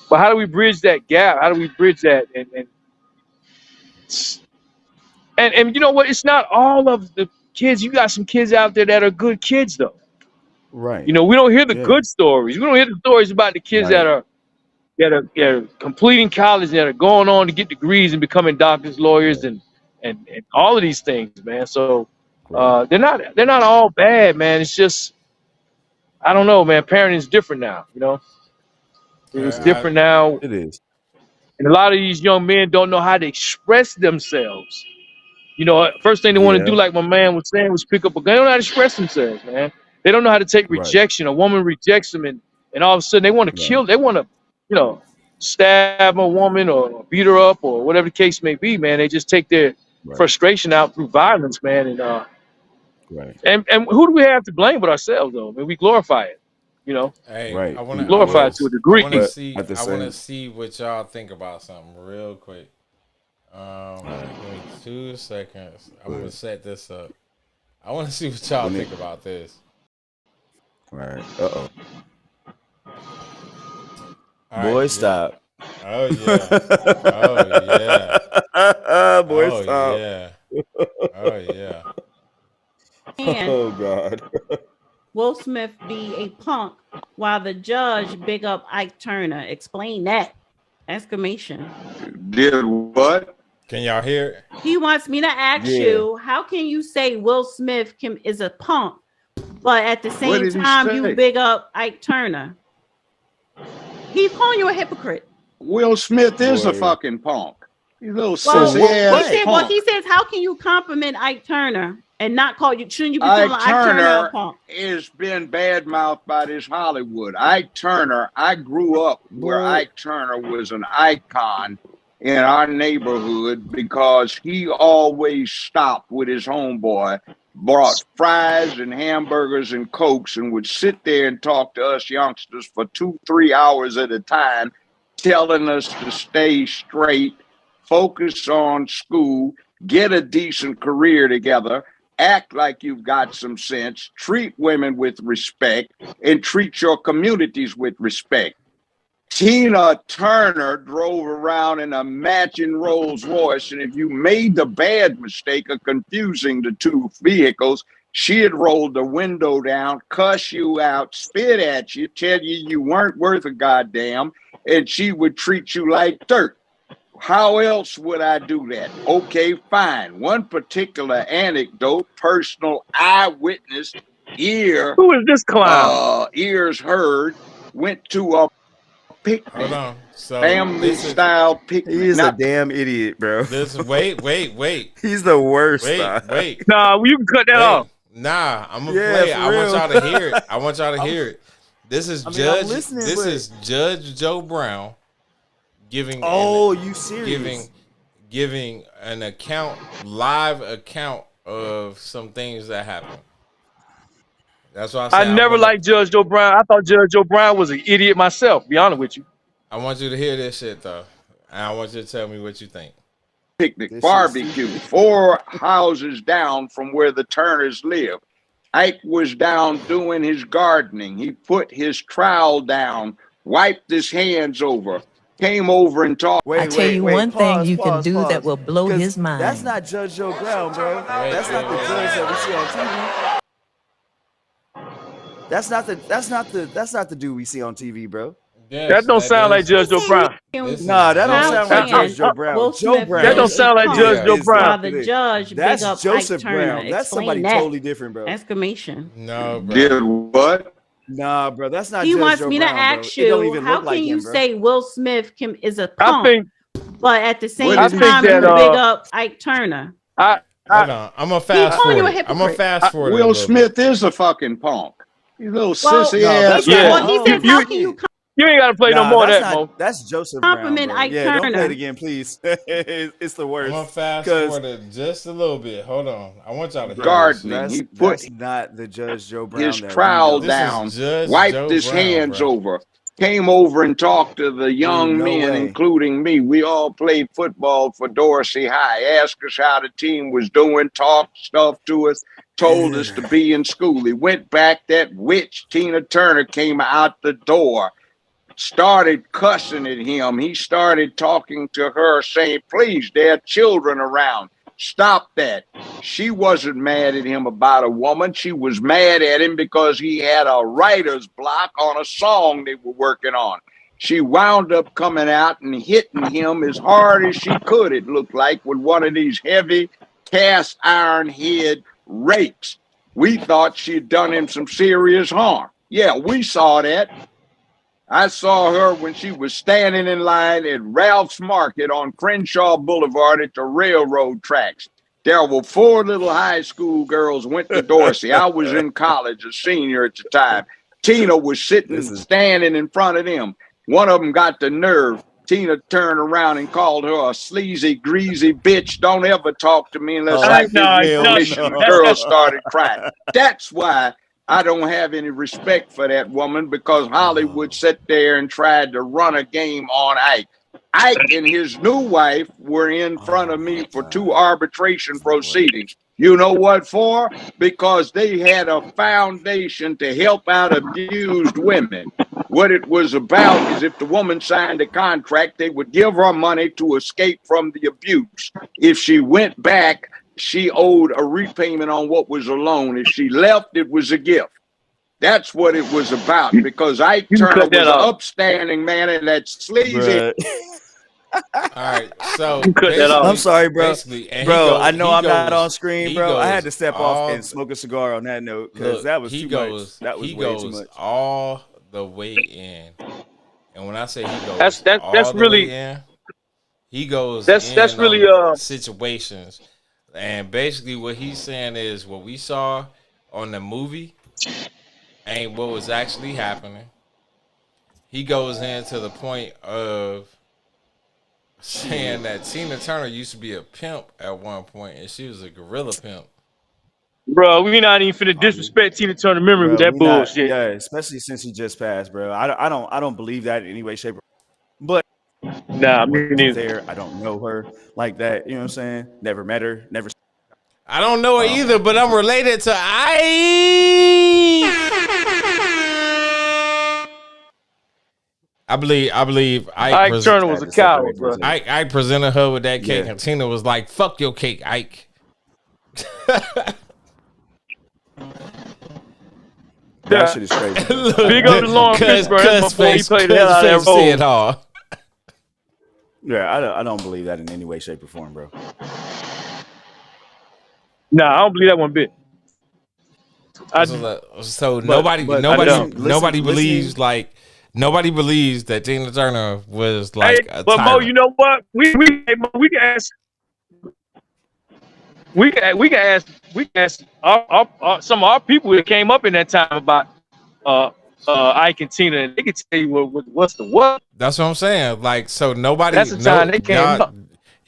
but how do we bridge that gap? How do we bridge that? And you know what? It's not all of the kids. You got some kids out there that are good kids, though. right. We don't hear the Yeah, good stories. We don't hear the stories about the kids that right, are completing college, that are going on to get degrees and becoming doctors, lawyers, right, and all of these things, man. So right. they're not all bad, man. It's just I don't know, man. Parenting is different now. It's I, different now, It is. and a lot of these young men don't know how to express themselves. First thing they want to do, Yeah, like my man was saying, was pick up a gun. They don't know how to express themselves, man. They don't know how to take right, rejection. A woman rejects them, and all of a sudden they want to right, kill. They want to, stab a woman or beat her up or whatever the case may be, man. They just take their right, frustration out through violence, man. And right. and and who do we have to blame but ourselves, though? I mean, we glorify it. You know, Hey, Right. I wanna, I wanna, glorified to a I degree. wanna But see, at the I wanna same, see what y'all think about something real quick. all right. Give me 2 seconds. I'm But gonna set this up. I wanna see what y'all when think it, about this. all right. Uh All right, boy, yeah. stop. Oh yeah. Oh yeah. Boy, Oh stop. yeah. Oh yeah. And Oh God. Will Smith be a punk while the judge big up Ike Turner? Explain that. Exclamation. Did what? Can y'all hear it? He wants me to ask Yeah. you, how can you say Will Smith is a punk, but at the What same did he time you say? big up Ike Turner? He's calling you a hypocrite. Will Smith is a Boy. fucking punk. He's a little So Well, sissy what? he ass said, What? well, he punk. says, how can you compliment Ike Turner and not call you? Shouldn't you be calling Ike Ike Turner a Turner punk? has been badmouthed by this Hollywood. Ike Turner, I grew up where Boy. Ike Turner was an icon in our neighborhood because he always stopped with his homeboy, brought fries and hamburgers and cokes, and would sit there and talk to us youngsters for 2-3 hours at a time, telling us to stay straight, focus on school, get a decent career together, act like you've got some sense, treat women with respect, and treat your communities with respect. Tina Turner drove around in a matching Rolls Royce, and if you made the bad mistake of confusing the two vehicles, she'd roll the window down, cuss you out, spit at you, tell you you weren't worth a goddamn, and she would treat you like dirt. How else would I do that? Okay, fine. One particular anecdote, personal eyewitness, Who is this clown? ears heard, went to a Hold picnic, on. So family this is style He picnic. is a Now, damn idiot, bro. this. Wait. He's the worst. Wait. Nah, you can cut that Wait. off. Nah, I'm gonna Yeah, play it. for I want real. y'all to hear it. I want y'all to hear it. This is I mean, Judge. I'm listening, This but is Judge Joe Brown giving oh, an, you serious? giving an account, live account of some things that happened. That's why I I say never liked Judge Joe Brown. I thought Judge Joe Brown was an idiot myself, be honest with you. I want you to hear this shit though, and I want you to tell me what you think. picnic This shit's barbecue, stupid. 4 houses down from where the Turners live. Ike was down doing his gardening. He put his trowel down, wiped his hands over, came over and talked. Wait, pause. Because that's not Judge Joe Brown, bro. That's not the judge that we see on TV. That's not the dude we see on TV, bro. Yes, That don't that sound like is. Judge Joe Brown. This is Nah, that don't Judge sound like How Judge can Joe Brown. Will Joe Smith That Brown don't be a sound like punk Judge Joe is Brown. while not the the. judge big That's up Joseph Ike Turner? Brown. That's somebody Explain that. totally different, bro. Exclamation. no, bro. Did what? Nah, bro, that's not He Judge wants Joe me to Brown, bro. ask It don't you, even how look like can you him, bro. say Will Smith is a I punk, think but at the What same I did he think time that you big say? up Ike Turner? I Hold I on. I'm gonna He's fast calling you forward a it. I'm gonna hypocrite. fast forward it a Will little bit. Smith is a fucking punk. He's a little Well, sissy No, ass that's not. yeah. well, he punk. says, You how Oh can you shit. you ain't gotta play no Nah, more of that's that, not. Mo. That's Joseph Brown, compliment bro. Ike Yeah, don't play it Turner? again, please. It's the I'm gonna worst. fast Cause forward it just a little bit. Hold on. I want y'all to hear bro, this shit. Gardening. He put that's not the Judge Joe his Brown that we trowel know. This is down, Judge wiped Joe his Brown, hands bro. over, came over and talked to the Dude, young no men, way. including me. We all played football for Dorsey High, asked us how the team was doing, talked stuff to us, told us to be in school. He went back. That witch, Tina Turner, came out the door, started cussing at him. He started talking to her, saying, please, there are children around. Stop that. She wasn't mad at him about a woman. She was mad at him because he had a writer's block on a song they were working on. She wound up coming out and hitting him as hard as she could, it looked like, with one of these heavy cast iron head rakes. We thought she'd done him some serious harm. Yeah, we saw that. I saw her when she was standing in line at Ralph's Market on Crenshaw Boulevard at the railroad tracks. There were 4 little high school girls went to Dorsey. I was in college, a senior at the time. Tina was standing in front of them. One of them got the nerve. Tina turned around and called her a sleazy, greasy bitch. Don't ever talk to me unless I give you No. permission. The girl started crying. That's why I don't have any respect for that woman because Hollywood sat there and tried to run a game on Ike. Ike and his new wife were in front of me for 2 arbitration proceedings. You know what for? Because they had a foundation to help out abused women. What it was about is if the woman signed a contract, they would give her money to escape from the abuse. If she went back, she owed a repayment on what was a loan. If she left, it was a gift. That's what it was about because Ike Turner was an upstanding man and that sleazy. All right, so I'm sorry, bro. Bro, I know I'm not on on screen, bro. I had to step off and smoke a cigar on that note because that was too much. That was way too much. All the way in, and when I say he goes, that's really in, he goes. That's really situations, and basically what he's saying is what we saw on the movie ain't what was actually happening. He goes into the point of saying that Tina Turner used to be a pimp at one point, and she was a gorilla pimp. Bro, we not even finna disrespect Tina Turner memory with that bullshit. Yeah, especially since he just passed, bro. I don't believe that in any way, shape, or but nah, me neither. There, I don't know her like that. You know what I'm saying? Never met her. Never. I don't know her either, but I'm related to I believe Ike Turner was a coward, bro. I presented her with that cake, and Tina was like, "Fuck your cake, Ike." That shit is crazy. Big up to Lauren Fishburne before he played the hell out of that role. Yeah, I don't believe that in any way, shape, or form, bro. Nah, I don't believe that one bit. Nobody believes like. Nobody believes that Tina Turner was like a but tyrant. Mo, you know what? We can ask some of our people that came up in that time about Ike and Tina, and they can tell you what's the what. That's what I'm saying. Like, so nobody. That's the time they came up.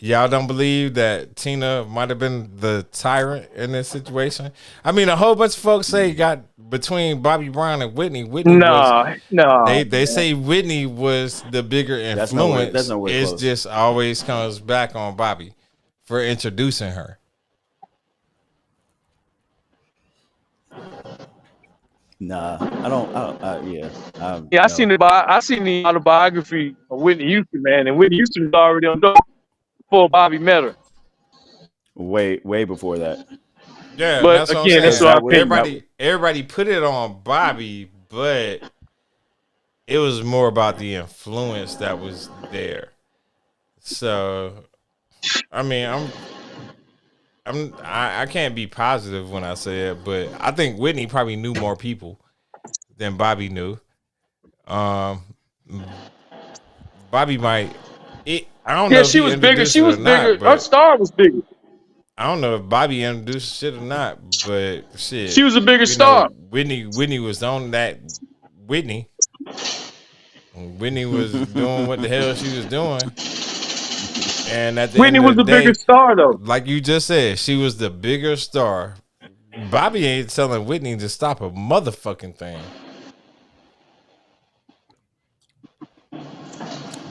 Y'all don't believe that Tina might have been the tyrant in this situation? I mean, a whole bunch of folks say got between Bobby Brown and Whitney. No. They say Whitney was the bigger influence. That's nowhere It close. just always comes back on Bobby for introducing her. Nah, I don't. I seen the autobiography of Whitney Houston, man, and Whitney Houston was already on dope before Bobby met her. Way before that. Yeah, but that's again, that's what everybody put it on Bobby, but it was more about the influence that was there. So, I mean, I can't be positive when I say it, but I think Whitney probably knew more people than Bobby knew. Bobby might. I don't know. Yeah, she was bigger. She was bigger. Her star was bigger. I don't know if Bobby introduced shit or not, but shit. She was a bigger star. Whitney was on that. Whitney was doing what the hell she was doing. And at the Whitney end was of the day, bigger star, though. Like you just said, she was the bigger star. Bobby ain't telling Whitney to stop a motherfucking thing.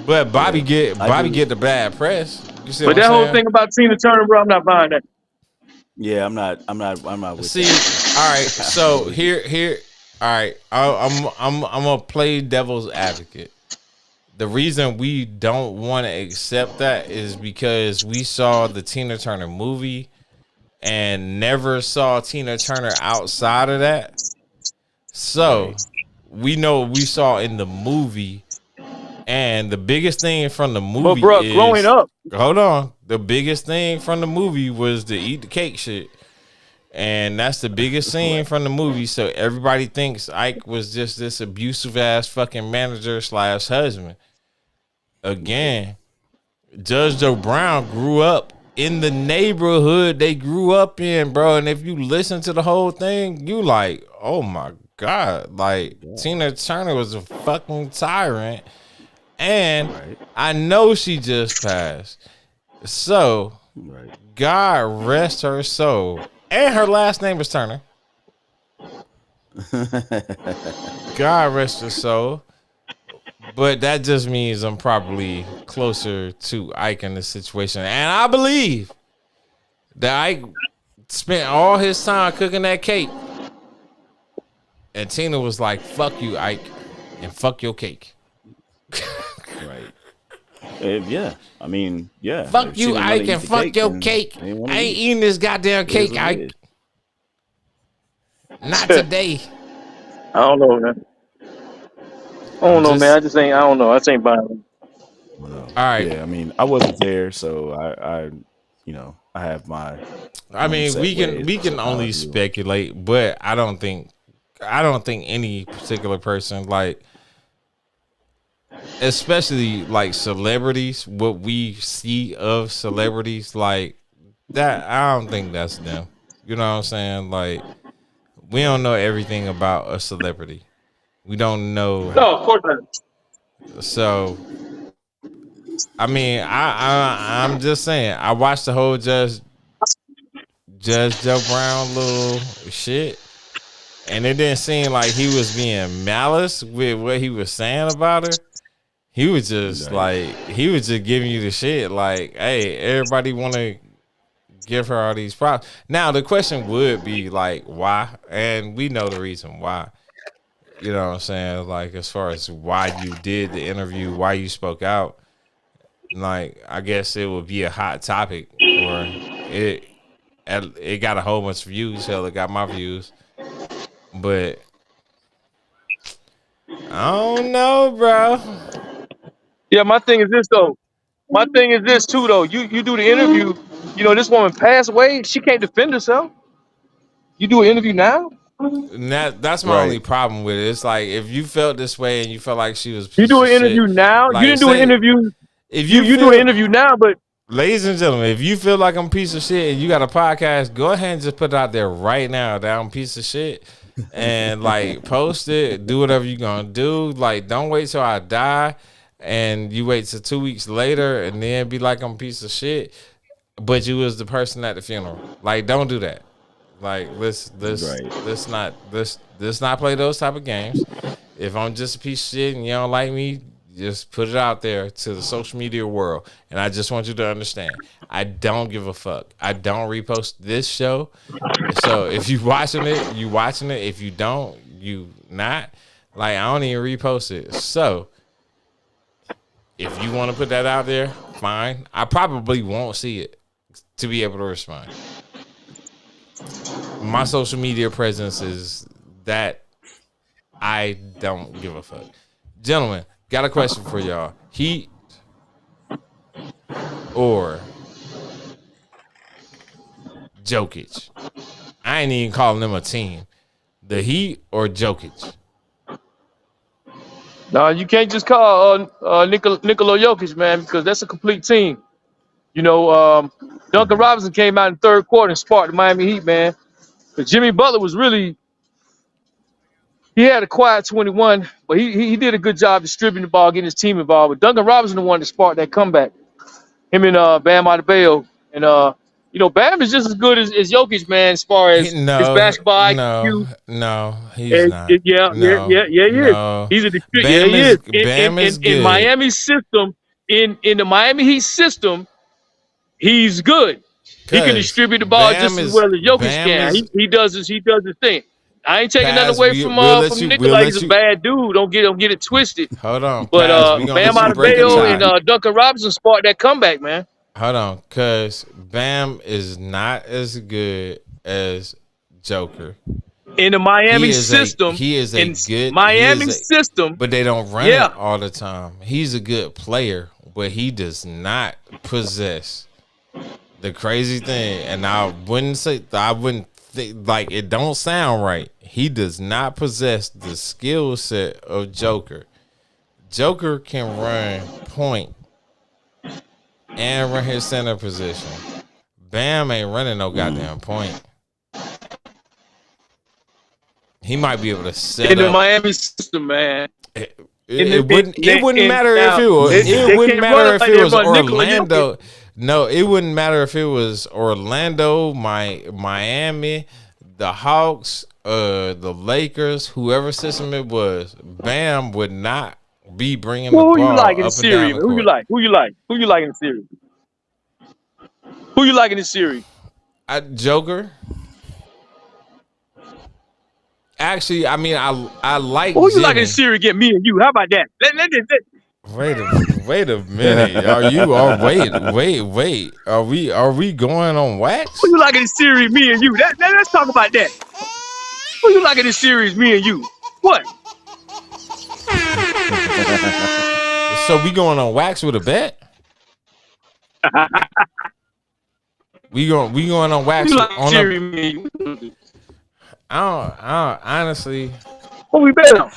But Bobby get the bad press. You see but that whole thing about Tina Turner, bro, I'm not buying that. Yeah, I'm not with See, that. all right. So here, all right. I'm gonna play devil's advocate. The reason we don't want to accept that is because we saw the Tina Turner movie and never saw Tina Turner outside of that. So we know what we saw in the movie. And the biggest thing from the movie is growing up. Hold on. The biggest thing from the movie was the eat the cake shit. And that's the biggest scene from the movie. So everybody thinks Ike was just this abusive ass fucking manager / husband. Again, Judge Joe Brown grew up in the neighborhood they grew up in, bro. And if you listen to the whole thing, you like, oh my God. Like, Tina Turner was a fucking tyrant. And I know she just passed. So, God rest her soul. And her last name is Turner. God rest his soul. But that just means I'm probably closer to Ike in this situation. And I believe that Ike spent all his time cooking that cake. And Tina was like, fuck you, Ike, and fuck your cake. Right. Yeah. I mean, yeah. Fuck If she you, didn't wanna Ike, eat and the fuck your then cake. they didn't wanna I ain't eat it. eating this goddamn It is cake, what it Ike. is. Not today. I don't know, man. I I'm don't know, man. just, I just ain't. I don't know. I just ain't buying it. all right. Yeah, I mean, I wasn't there, so I have my I mean, set ways we can of how I only do. speculate, but I don't think any particular person, like, especially like celebrities, what we see of celebrities, like that, I don't think that's them. You know what I'm saying? Like, we don't know everything about a celebrity. We don't know. No, of course not. So, I mean, I'm just saying. I watched the whole Judge Joe Brown little shit, and it didn't seem like he was being malice with what he was saying about her. He was just he was just giving you the shit. Like, hey, everybody want to give her all these props. Now the question would be like, why? And we know the reason why. You know what I'm saying? Like, as far as why you did the interview, why you spoke out. Like, I guess it would be a hot topic, or it got a whole bunch of views. Hell, it got my views. But I don't know, bro. Yeah, my thing is this though. My thing is this too though. You do the interview. You know, this woman passed away. She can't defend herself. You do an interview now. And that's my only Right. problem with it. It's like, if you felt this way and you felt like she was a You piece do of an interview shit, now. You like, didn't do an say, interview. if You you do an feel, interview now, but ladies and gentlemen, if you feel like I'm a piece of shit and you got a podcast, go ahead and just put it out there right now that I'm a piece of shit, and like post it, do whatever you're gonna do. Like, don't wait till I die and you wait till 2 weeks later and then be like I'm a piece of shit, but you was the person at the funeral. Like, don't do that. Like, let's not play those type of games. If I'm just a piece of shit and you don't like me, just put it out there to the social media world. And I just want you to understand, I don't give a fuck. I don't repost this show. So if you watching it, you watching it. If you don't, you not. Like, I don't even repost it. So if you want to put that out there, fine. I probably won't see it to be able to respond. My social media presence is that I don't give a fuck. Gentlemen, got a question for y'all. Heat or Jokic? I ain't even calling them a team. The Heat or Jokic? no, you can't just call Nikola Jokic, man, because that's a complete team. You know, Duncan Robinson came out in third quarter and sparked the Miami Heat, man. But Jimmy Butler was really, he had a quiet 21, but he did a good job distributing the ball, getting his team involved. But Duncan Robinson the one that sparked that comeback. Him and Bam Adebayo. And you know, Bam is just as good as Jokic, man, as far as his basketball IQ. No, he's not. Yeah, No, he is. no. He's a distributor. Yeah, Bam he is is. Bam is good. In Miami's system, in the Miami Heat system, he's good. He can distribute the ball just as well as Jokic can. He does his thing. I ain't taking nothing away from Nikola. He's a bad dude. Don't get it twisted. Hold on, But we gonna Bam let you break a Adebayo tie. and Duncan Robinson sparked that comeback, man. Hold on, cause Bam is not as good as Joker. In the Miami system, He is a good Miami system, but they don't run it all the time. He's a good player, but he does not possess the crazy thing. And I wouldn't think, like, it don't sound right. He does not possess the skill set of Joker. Joker can run point and run his center position. Bam ain't running no goddamn point. He might be able to set in up the Miami system, man. It wouldn't matter if it was. It wouldn't matter if it was Orlando. No, it wouldn't matter if it was Orlando, Miami, the Hawks, the Lakers, whoever system it was, Bam would not be bringing the Who ball you like in the up and down series? the Who you court. like? Who you like? Who you like in the series? Who you like in the series? Joker. Actually, I mean, I like Who you Jimmy. like in the series? Get me and you. How about that? Wait a minute. Are you? Wait. Are we going on wax? Who you like in the series? Me and you. Let's talk about that. Who you like in the series? Me and you. What? So we going on wax with a bet? we going on wax Who you like on series? Me and you. I don't honestly. What we bet on?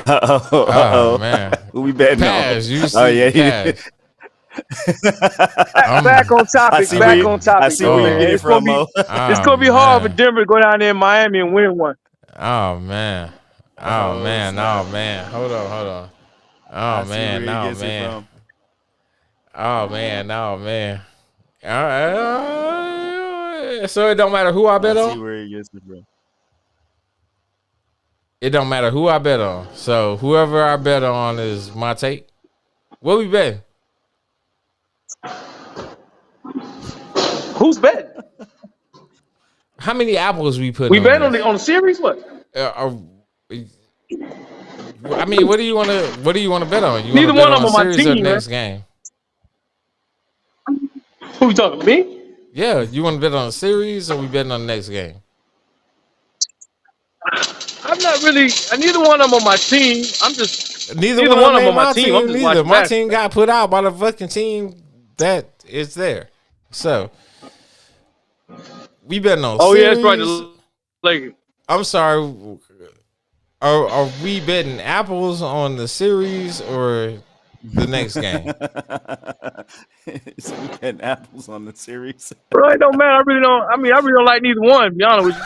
Oh man, Who we betting Pass, on? you see, Oh yeah, Pass. Back on topic. On topic. I see where you get it from, Mo. It's gonna be hard for Denver to go down there in Miami and win one. Oh man. Oh man. Hold on. Oh man. So it don't matter who I bet I on. see where he gets it from. It don't matter who I bet on. So whoever I bet on is my take. What we betting? Who's betting? How many apples we put? We bet on the series. What? I mean, what do you want to bet on? You Neither wanna bet one of them on my series or team, next man. game. Who you talking to me? Yeah, you want to bet on a series or we betting on the next game? I'm not really. Neither one of them on my team. I'm just. Neither one of them on my team. I'm just Neither. watching My basketball. team got put out by the fucking team that is there. So we betting on. Oh series. yeah, that's right. The Lakers. I'm sorry. Are we betting apples on the series or the next game? So we betting apples on the series. Bro, it don't matter. I really don't like neither one. To be honest with you.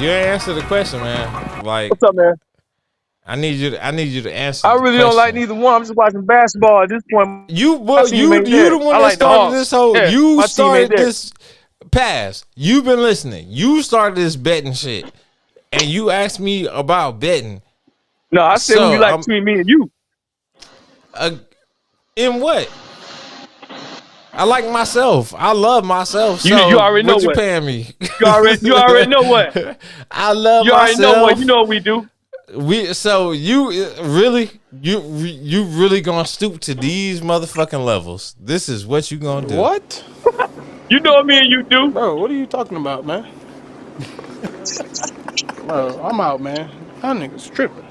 You ain't answer the question, man. Like, What's up, man? I need you to answer. I really don't like neither one. I'm just watching basketball at this point. You the one I that like the started Hawks. this whole. Yeah, you my team started ain't there. this pass. You've been listening. You started this betting shit, and you asked me about betting. No, I said who you like between me and you. In what? I like myself. I love myself. So You already know what you what. paying me. You already know what. I love You myself. already know what. You know what we do. You really gonna stoop to these motherfucking levels? This is what you gonna do? What? You know what me and you do, bro. What are you talking about, man? Bro, I'm out, man. That nigga's tripping.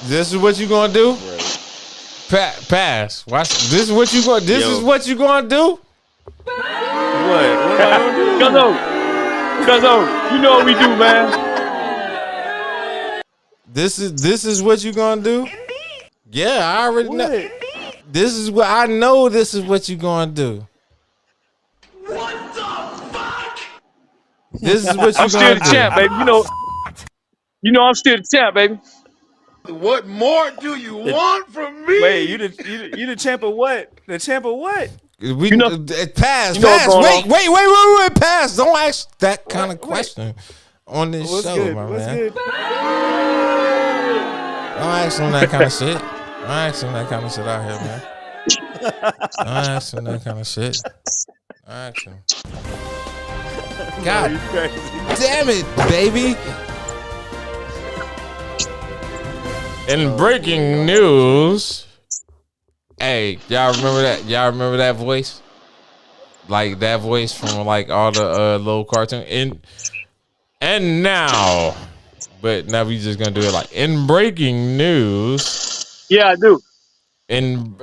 This is what you gonna do? Pass. Watch. This is what you going. This is what you gonna do? What am I gonna do? Cuzzo, you know what we do, man. This is what you gonna do? Yeah, I already know. This is what I know. This is what you gonna do. What the fuck? This is what you I'm still the champ, baby. You know I'm still the champ, baby. What more do you want from me? Wait, you the champ of what? The champ of what? We pass. what's going Wait. Pass. Don't ask that kind of question on this show, good? my What's man. good? Don't ask him that kind of shit. Don't ask him that kind of shit out here, man. Don't ask him that kind of shit. Don't ask him. God damn it, baby. In breaking news, hey, y'all remember that? Y'all remember that voice? Like that voice from like all the little cartoon. And now, but now we just gonna do it like in breaking news. Yeah, I do. In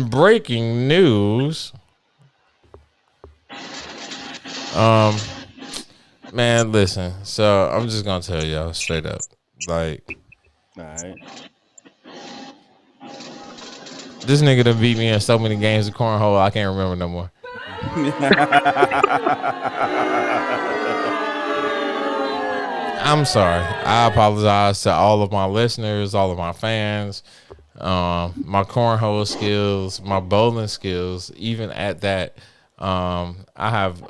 breaking news, man, listen. So I'm just gonna tell y'all straight up, like, all right. This nigga done beat me in so many games of cornhole, I can't remember no more. I'm sorry. I apologize to all of my listeners, all of my fans. my cornhole skills, my bowling skills. Even at that, I have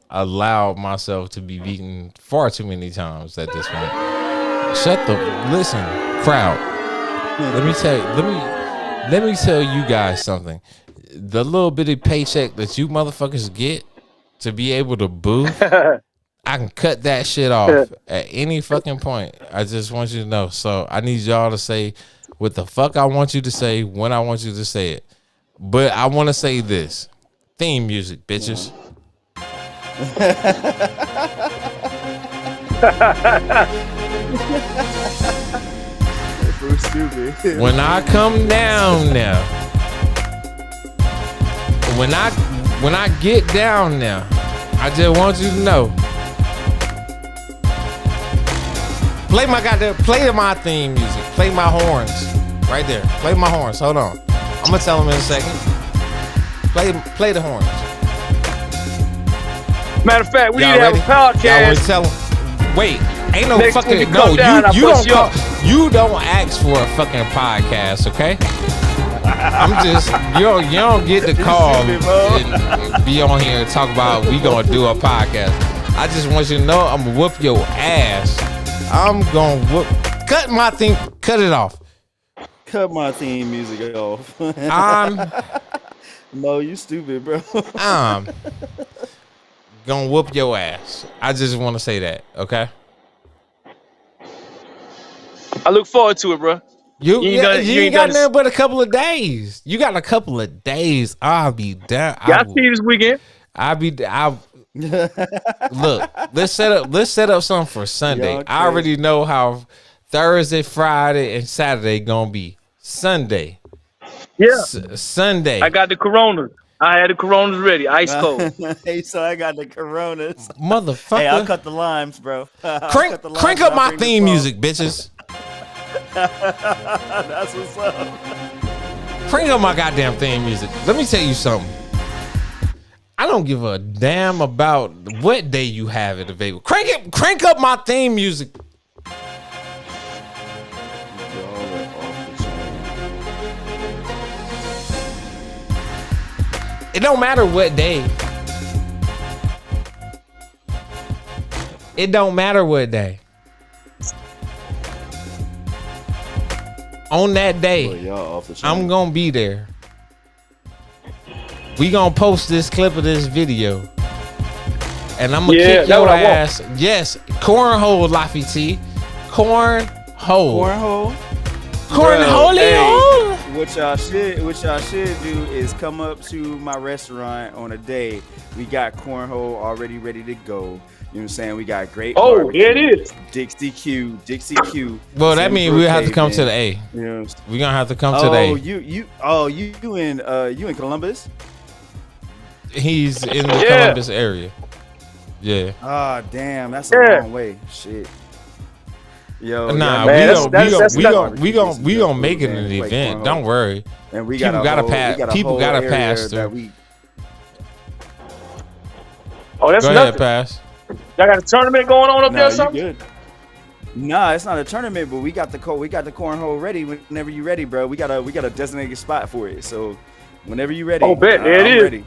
allowed myself to be beaten far too many times at this point. Listen, crowd. Let me tell you guys something. The little bitty paycheck that you motherfuckers get to be able to boo, I can cut that shit off at any fucking point. I just want you to know. So I need y'all to say what the fuck I want you to say when I want you to say it. But I want to say this. Theme music, bitches. When I come down now, when I get down now, I just want you to know. Play my theme music. Play my horns. Right there. Play my horns. Hold on. I'm gonna tell him in a second. Play the horns. Matter of fact, we need to have a podcast. Y'all want to tell him? Wait, ain't no Next fucking week you no. come down, I'll You bust don't you up. you don't ask for a fucking podcast, okay? I'm just you don't get the call and be on here and talk about we gonna do a podcast. I just want you to know I'm gonna whoop your ass. I'm gonna whoop. Cut my thing. Cut it off. Cut my theme music off. Mo, you stupid, bro. I'm gonna whoop your ass. I just want to say that, okay? I look forward to it, bro. You ain't got nothing but a couple of days. You got a couple of days. I'll be down. Yeah, I'll see you this weekend. Look, let's set up something for Sunday. I already know how Thursday, Friday, and Saturday gonna be. Sunday. Yeah. Sunday. I got the Coronas. I had the Coronas ready, ice cold. Hey, so I got the Coronas. Motherfucker. Hey, I'll cut the limes, bro. Crank up my theme music, bitches. That's what's up. Crank up my goddamn theme music. Let me tell you something. I don't give a damn about what day you have it available. Crank up my theme music. It don't matter what day. It don't matter what day. On that day, I'm gonna be there. We gonna post this clip of this video, and I'm gonna kick your ass. Yes, cornhole, Laffy T. Cornhole. Cornhole. What y'all should do is come up to my restaurant on a day. We got cornhole already ready to go. You know what I'm saying? We got great. Oh, here it is. Dixie Q. Well, that means we have to come to the A. Yeah, we gonna have to come to the A. You in Columbus? He's in the Columbus area. Yeah. Ah, damn, that's a long way. Shit. Yo, nah, we gonna make it an event. Don't worry. And we people gotta pass. People gotta pass through. Oh, that's Go nothing. ahead, pass. Y'all got a tournament going on up there or something? Good. Nah, it's not a tournament, but we got the cornhole ready. Whenever you ready, bro, we got a designated spot for it. So whenever you ready, oh, bet there it is. Ready.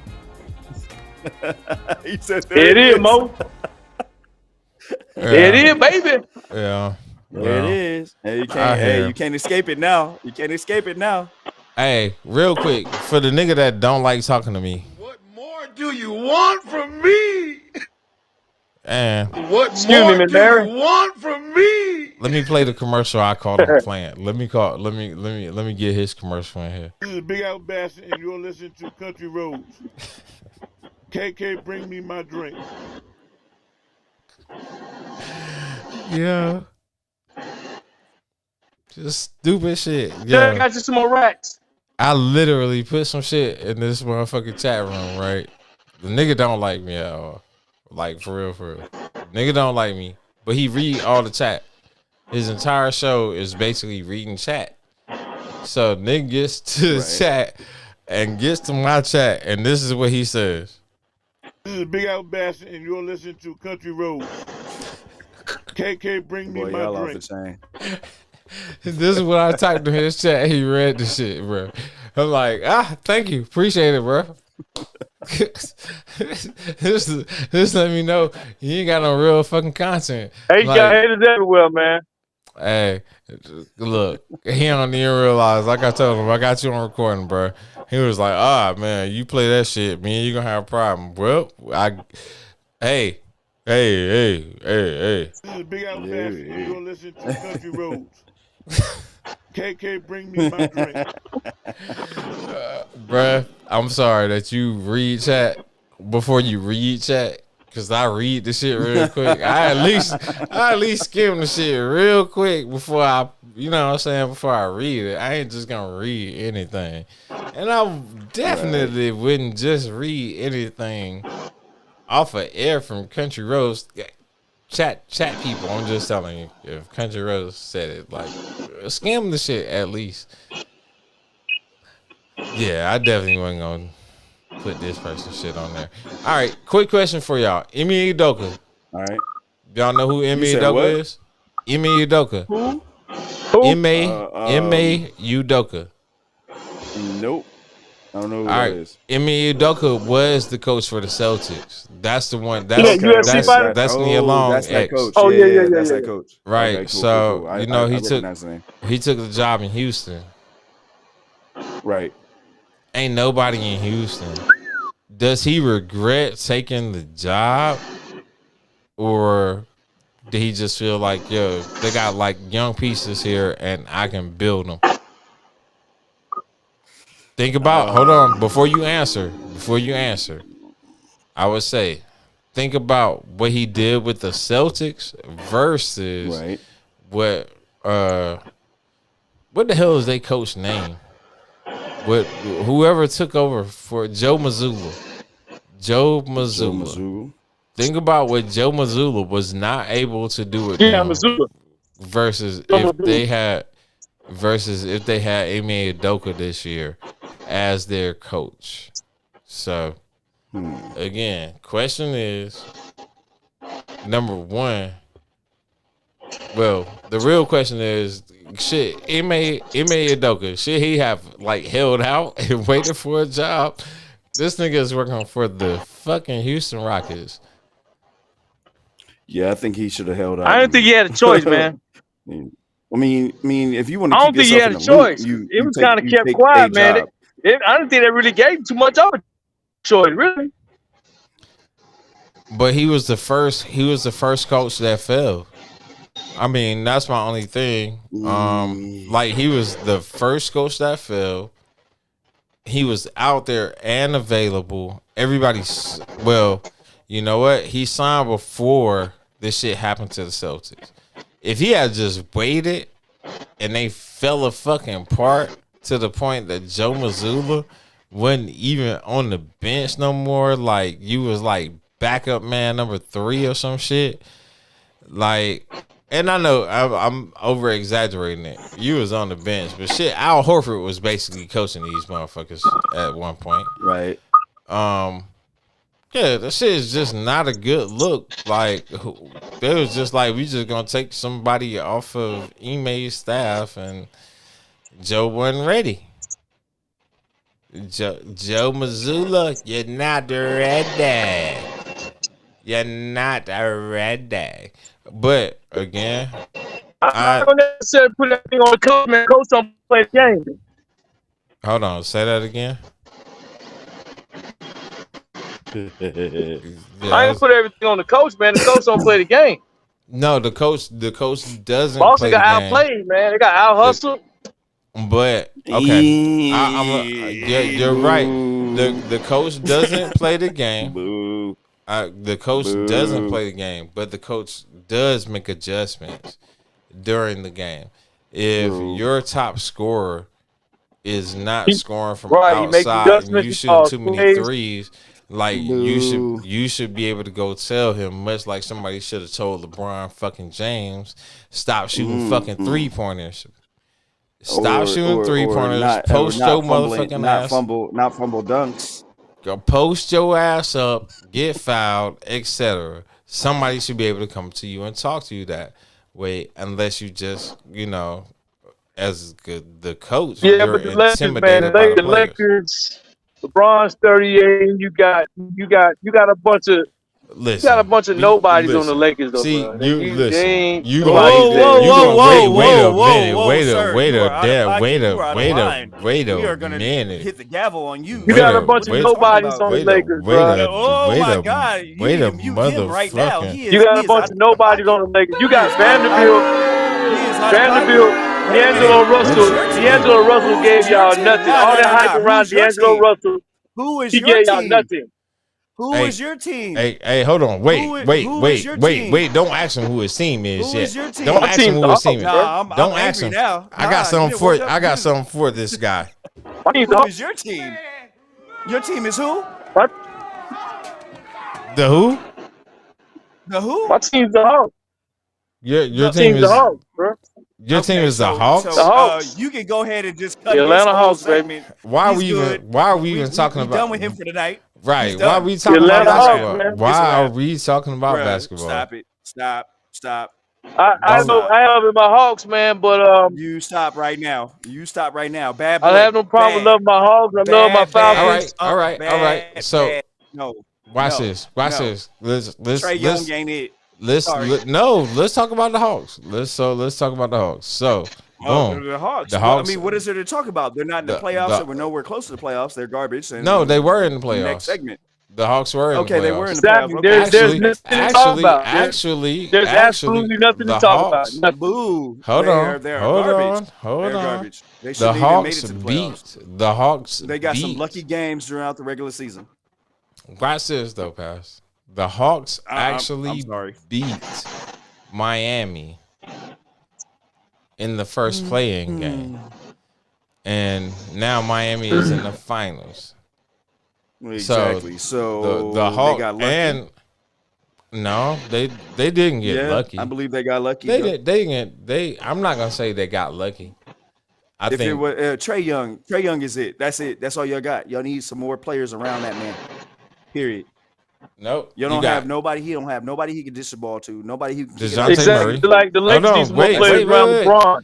He said, there it is, Mo. There it is, baby. Yeah. There it is. Hey, you can't escape it now. You can't escape it now. Hey, real quick, for the nigga that don't like talking to me. What more do you want from me? And what more do you want from me? Let me play the commercial I called him playing. Let me get his commercial in here. This is Big Al Bassett, and you're listening to Country Roads. KK, bring me my drink. Yeah. Just stupid shit. Yeah, I got you some more racks. I literally put some shit in this motherfucking chat room, right? The nigga don't like me at all. Like, for real. Nigga don't like me. But he read all the chat. His entire show is basically reading chat. So nigga gets to the chat and gets to my chat, and this is what he says. This is Big Al Bassett, and you're listening to Country Roads. KK, bring me my drink. This is what I typed in his chat. He read the shit, bro. I'm like, thank you, appreciate it, bro. This let me know you ain't got no real fucking content. Hey, you Like, got haters everywhere, man. hey, look, he don't even realize. Like I told him, I got you on recording, bro. He was like, man, you play that shit, man, you gonna have a problem. Well, hey. This is Big Al Massey. You're listening to Country Roads. KK, bring me my drink. Bruh, I'm sorry that you read chat before you read chat, cause I read the shit real quick. I at least skim the shit real quick before I, you know what I'm saying, before I read it. I ain't just gonna read anything, and I definitely wouldn't just read anything off of air from Country Roads. Chat people, I'm just telling you, if Country Roads said it, like, skim the shit at least. Yeah, I definitely wasn't gonna put this person's shit on there. All right, quick question for y'all. Ime Udoka. All right. Y'all know who Ime Udoka is? Ime Udoka. Who? Ime Udoka. Nope. I don't know who All right. that is. Ime Udoka was the coach for the Celtics. That's the one. That's UFC that's Nia Long that's that ex. coach. Oh, yeah. That's that coach. Right. Okay, cool, so cool. you know I he recognize the name. took the job in Houston. Right. Ain't nobody in Houston. Does he regret taking the job, or did he just feel like, yo, they got like young pieces here and I can build them? Think about, hold on, before you answer, I would say, think about what he did with the Celtics versus what the hell is they coach name? What whoever took over for Joe Mazzulla. Think about what Joe Mazzulla was not able to do with them Mazzulla. versus if they had Ime Udoka this year as their coach. So again, question is, number one. Well, the real question is, shit, Ime Udoka, should he have like held out and waited for a job? This nigga is working for the fucking Houston Rockets. Yeah, I think he should have held out. I didn't think he had a choice, man. I mean, if you want to I keep don't think he yourself had in a the loop, choice. you It was take- kind of you kept take quiet, a man. job. I didn't think they really gave him too much of a choice, really. But he was the first coach that fell. I mean, that's my only thing. Like, he was the first coach that fell. He was out there and available. Everybody's, well, you know what? He signed before this shit happened to the Celtics. If he had just waited and they fell a fucking part to the point that Joe Mazzulla wasn't even on the bench no more, like you was like backup man number 3 or some shit, like, and I know I'm over exaggerating it. You was on the bench, but shit, Al Horford was basically coaching these motherfuckers at one point. Right. Yeah, that shit is just not a good look. Like, they was just like, we just gonna take somebody off of Ime's staff, and Joe wasn't ready. Joe Mazzulla, you're not ready. You're not ready. But again, I don't necessarily put everything on the coach, man. Coach don't play the game. Hold on, say that again. I ain't put everything on the coach, man. The coach don't play the game. No, the coach doesn't. Boston play got the game. outplayed, man. They got out hustled. But okay, you're right. The coach doesn't play the game. The coach doesn't play the game, but the coach does make adjustments during the game. If your top scorer is not scoring from outside and you shooting too many threes, like you should be able to go tell him, much like somebody should have told LeBron fucking James, stop shooting fucking 3-pointers. Stop shooting 3-pointers. Post your motherfucking ass. Not fumble dunks. Go post your ass up, get fouled, etc. Somebody should be able to come to you and talk to you that way, unless you just, as good the coach, Yeah, you're but the Lakers, man, intimidated by the the players. Lakers, LeBron's 38, and you got a Listen, bunch of nobodies on the Lakers though, See, bro. you They listen. ain't You gonna nobody's there. you gonna wait a minute. sir. Wait You a are out of damn pocket. You are out of line. wait We a are gonna minute. hit the gavel on you. You Wait got a a bunch of wait nobodies on the Lakers, bro. Oh wait my a God! You wait need a to mute him right now. motherfucking. You got a bunch of nobodies on the Lakers. You got Vanderbilt, D'Angelo Russell. D'Angelo Russell gave y'all nothing. All that hype around D'Angelo Russell, Who is he your gave y'all team? nothing. Who is your team? Hey, hold on. Who is your team? Wait. Don't ask him who his team is Who yet. is your team? Don't My ask him team's who the his team is. Nah, Don't I'm ask angry him. now. I got something for this guy. Who is your team? Your team is who? What? The who? The who? My team's the Hawks. Your team is the Hawks, bro. your team is the Hawks. The Hawks. You can go ahead and just cut The Atlanta this whole Hawks, baby. segment. Why are He's we even good. talking we about? done with him for tonight. Right. He's Why are done. we talking about Atlanta Hawks, basketball? man. Why It's a are wrap. we talking about Bruh, basketball? Stop it. Stop. I know I have in my Hawks, man, but You stop right now. Bad boy. I have no problem loving my Hogs. I love my Falcons. All right. So No. watch this. Let's Trey Young ain't it. let's talk about the Hawks. Let's talk about the Hawks. So boom. The Hawks. The Well, Hawks. I mean, what is there to talk about? They're not in the playoffs. They were nowhere close to the playoffs. They're garbage. And No, they were in the playoffs. Next segment. The Hawks were in the playoffs. They were in the Exactly. playoffs. There's nothing to talk about. There's absolutely nothing to talk Hawks, about. Nothing. Boo. Hold on. They're garbage. Hold They're on. garbage. They The shouldn't even made Hawks it to the playoffs. beat the Hawks. They got some beat- lucky games throughout the regular season. Watch this though, Pass. The Hawks I'm actually sorry. beat Miami in the first play-in game, and now Miami is in the finals. Exactly. So the Hawks they got lucky. and no, they didn't get lucky. I believe they got lucky. They did. They. I'm not gonna say they got lucky. I If think it was Trey Young is it. That's it. That's all y'all got. Y'all need some more players around that man. Period. nope. You don't have nobody. He don't have nobody he can dish the ball to. Nobody he can kick it out. DeJounte Exactly. Murray. Like the Lakers need some more players around LeBron.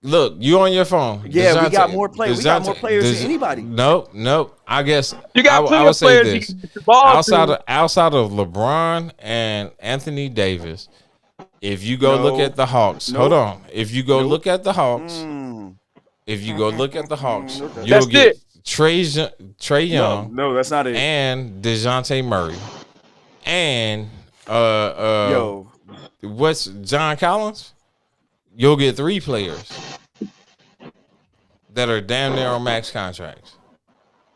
Look, you on your phone. Yeah, we got more players. We got more players than anybody. Nope. I guess You got I would say players this. you can get the ball Outside of LeBron and Anthony Davis, if you go look at the Hawks, hold on. If you go look at the Hawks, you'll get Trey Young. No, that's not it. And DeJounte Murray. And what's John Collins? You'll get 3 players that are damn near on max contracts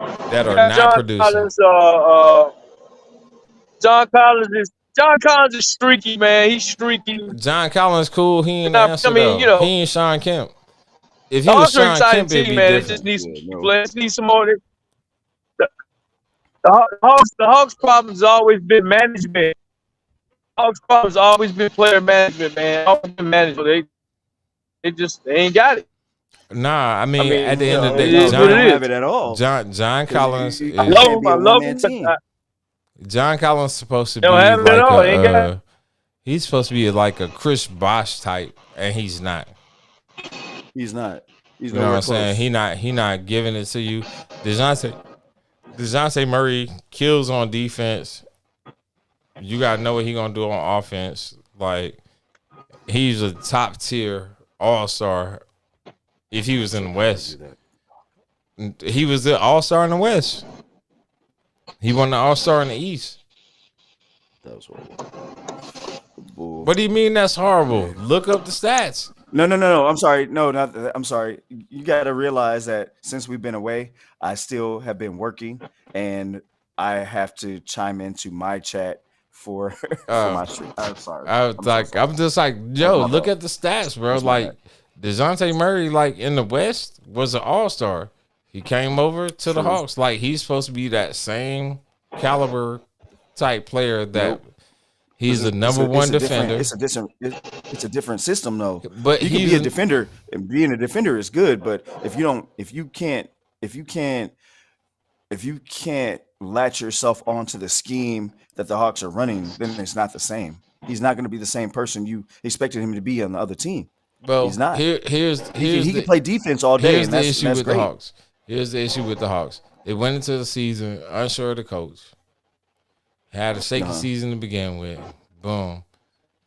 that are not producing. John Collins is streaky, man. He's streaky. John Collins cool. He ain't the answer, he ain't Sean Kemp. If he was Sean Kemp, it'd be man. It different. just needs some players. Need some more. The Hawks' problem has always been management. Hawks' problem has always been player management, man. Always been management. They ain't got it. Nah, I mean at the end of the it day, is what it is. Have it at all. John Collins is. I love him. John Collins supposed to be Don't have it at all. Ain't got like he's supposed to be like a Chris Bosh type, and he's not. He's not. He's You know what I'm saying? He not giving it to you. DeJounte Murray kills on defense. You gotta know what he gonna do on offense. Like he's a top tier all-star. If he was in the West, he was the all-star in the West. He won the all-star in the East. That was horrible. What do you mean that's horrible? Look up the stats. No. I'm sorry. No, not that. I'm sorry. You got to realize that since we've been away, I still have been working, and I have to chime into my chat for my stream. I'm sorry. I'm just like, yo, look at the stats, bro. Like DeJounte Murray, like in the West, was an all-star. He came over to the Hawks. Like he's supposed to be that same caliber type player that he's the number one defender. It's a different system though. But you can be a defender, and being a defender is good. But if you can't latch yourself onto the scheme that the Hawks are running, then it's not the same. He's not going to be the same person you expected him to be on the other team. Well, He's not. here's He can play defense all day, here's and the that's issue with great. the Hawks. Here's the issue with the Hawks. They went into the season unsure of the coach. Had a shaky season to begin with. Boom.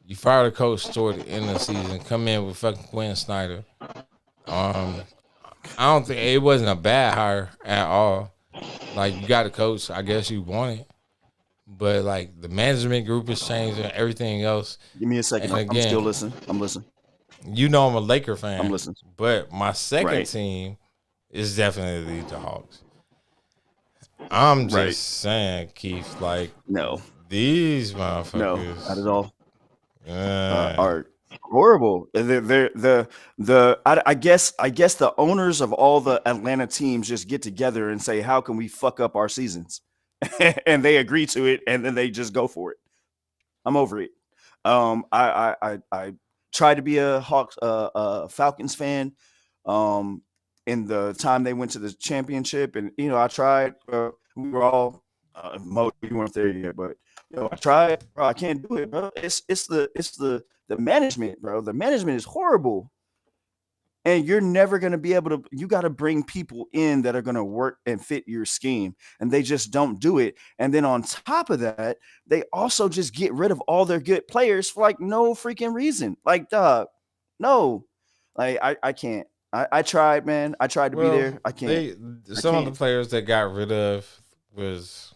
You fire the coach toward the end of the season. Come in with fucking Quinn Snyder. I don't think it wasn't a bad hire at all. Like, you got a coach, I guess you want it. But like, the management group is changing, everything else. Give me a second. And again, I'm still listening. I'm listening. You know I'm a Laker fan. I'm listening. But my second team is definitely the Hawks. I'm just saying, Keith, like, no, these motherfuckers, no, not at all. Are horrible. I guess the owners of all the Atlanta teams just get together and say, how can we fuck up our seasons? And they agree to it, and then they just go for it. I'm over it. I tried to be a Hawks Falcons fan in the time they went to the championship, and I tried. We were all we weren't there yet, but I tried. Bro, I can't do it, bro. It's the management, bro. The management is horrible. And you're never going to be able to, you got to bring people in that are going to work and fit your scheme. And they just don't do it. And then on top of that, they also just get rid of all their good players for like no freaking reason. Like, no. Like, I can't. I tried, man. I tried to be there. I can't. Some of the players that got rid of was,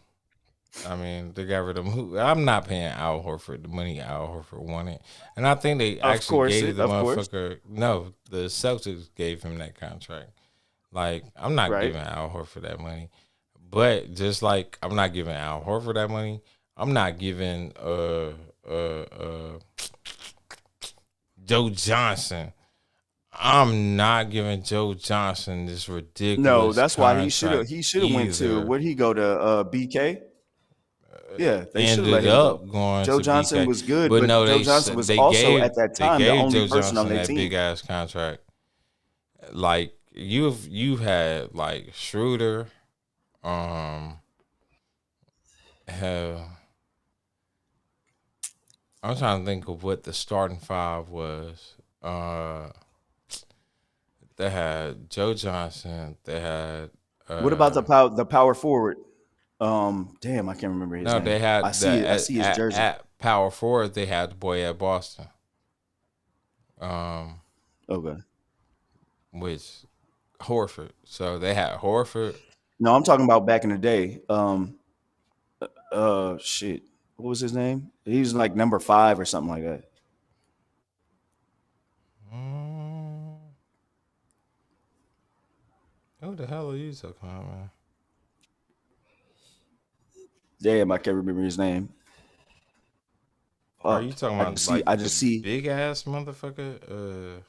they got rid of who. I'm not paying Al Horford the money Al Horford wanted, and I think they actually gave the motherfucker. No, the Celtics gave him that contract. Like, I'm not giving Al Horford that money, but just like I'm not giving Al Horford that money, I'm not giving Joe Johnson. I'm not giving Joe Johnson this ridiculous. No, that's why he should have went to. Where'd he go to? BK. Yeah, they should have let him go. Joe Johnson was good, but no, Joe Johnson was also at that time the only person on their team. Big ass contract. Like, you've had like Schroeder, hell, I'm trying to think of what the starting five was. They had Joe Johnson. They had. What about the power forward? Damn, I can't remember his name. No, they had. I see his jersey. At power forward, they had the boy at Boston. Okay. Which Horford. So they had Horford. No, I'm talking about back in the day. Shit. What was his name? He was like number 5 or something like that. Who the hell are you talking about, man? Damn, I can't remember his name. Are you talking about I just see big ass motherfucker?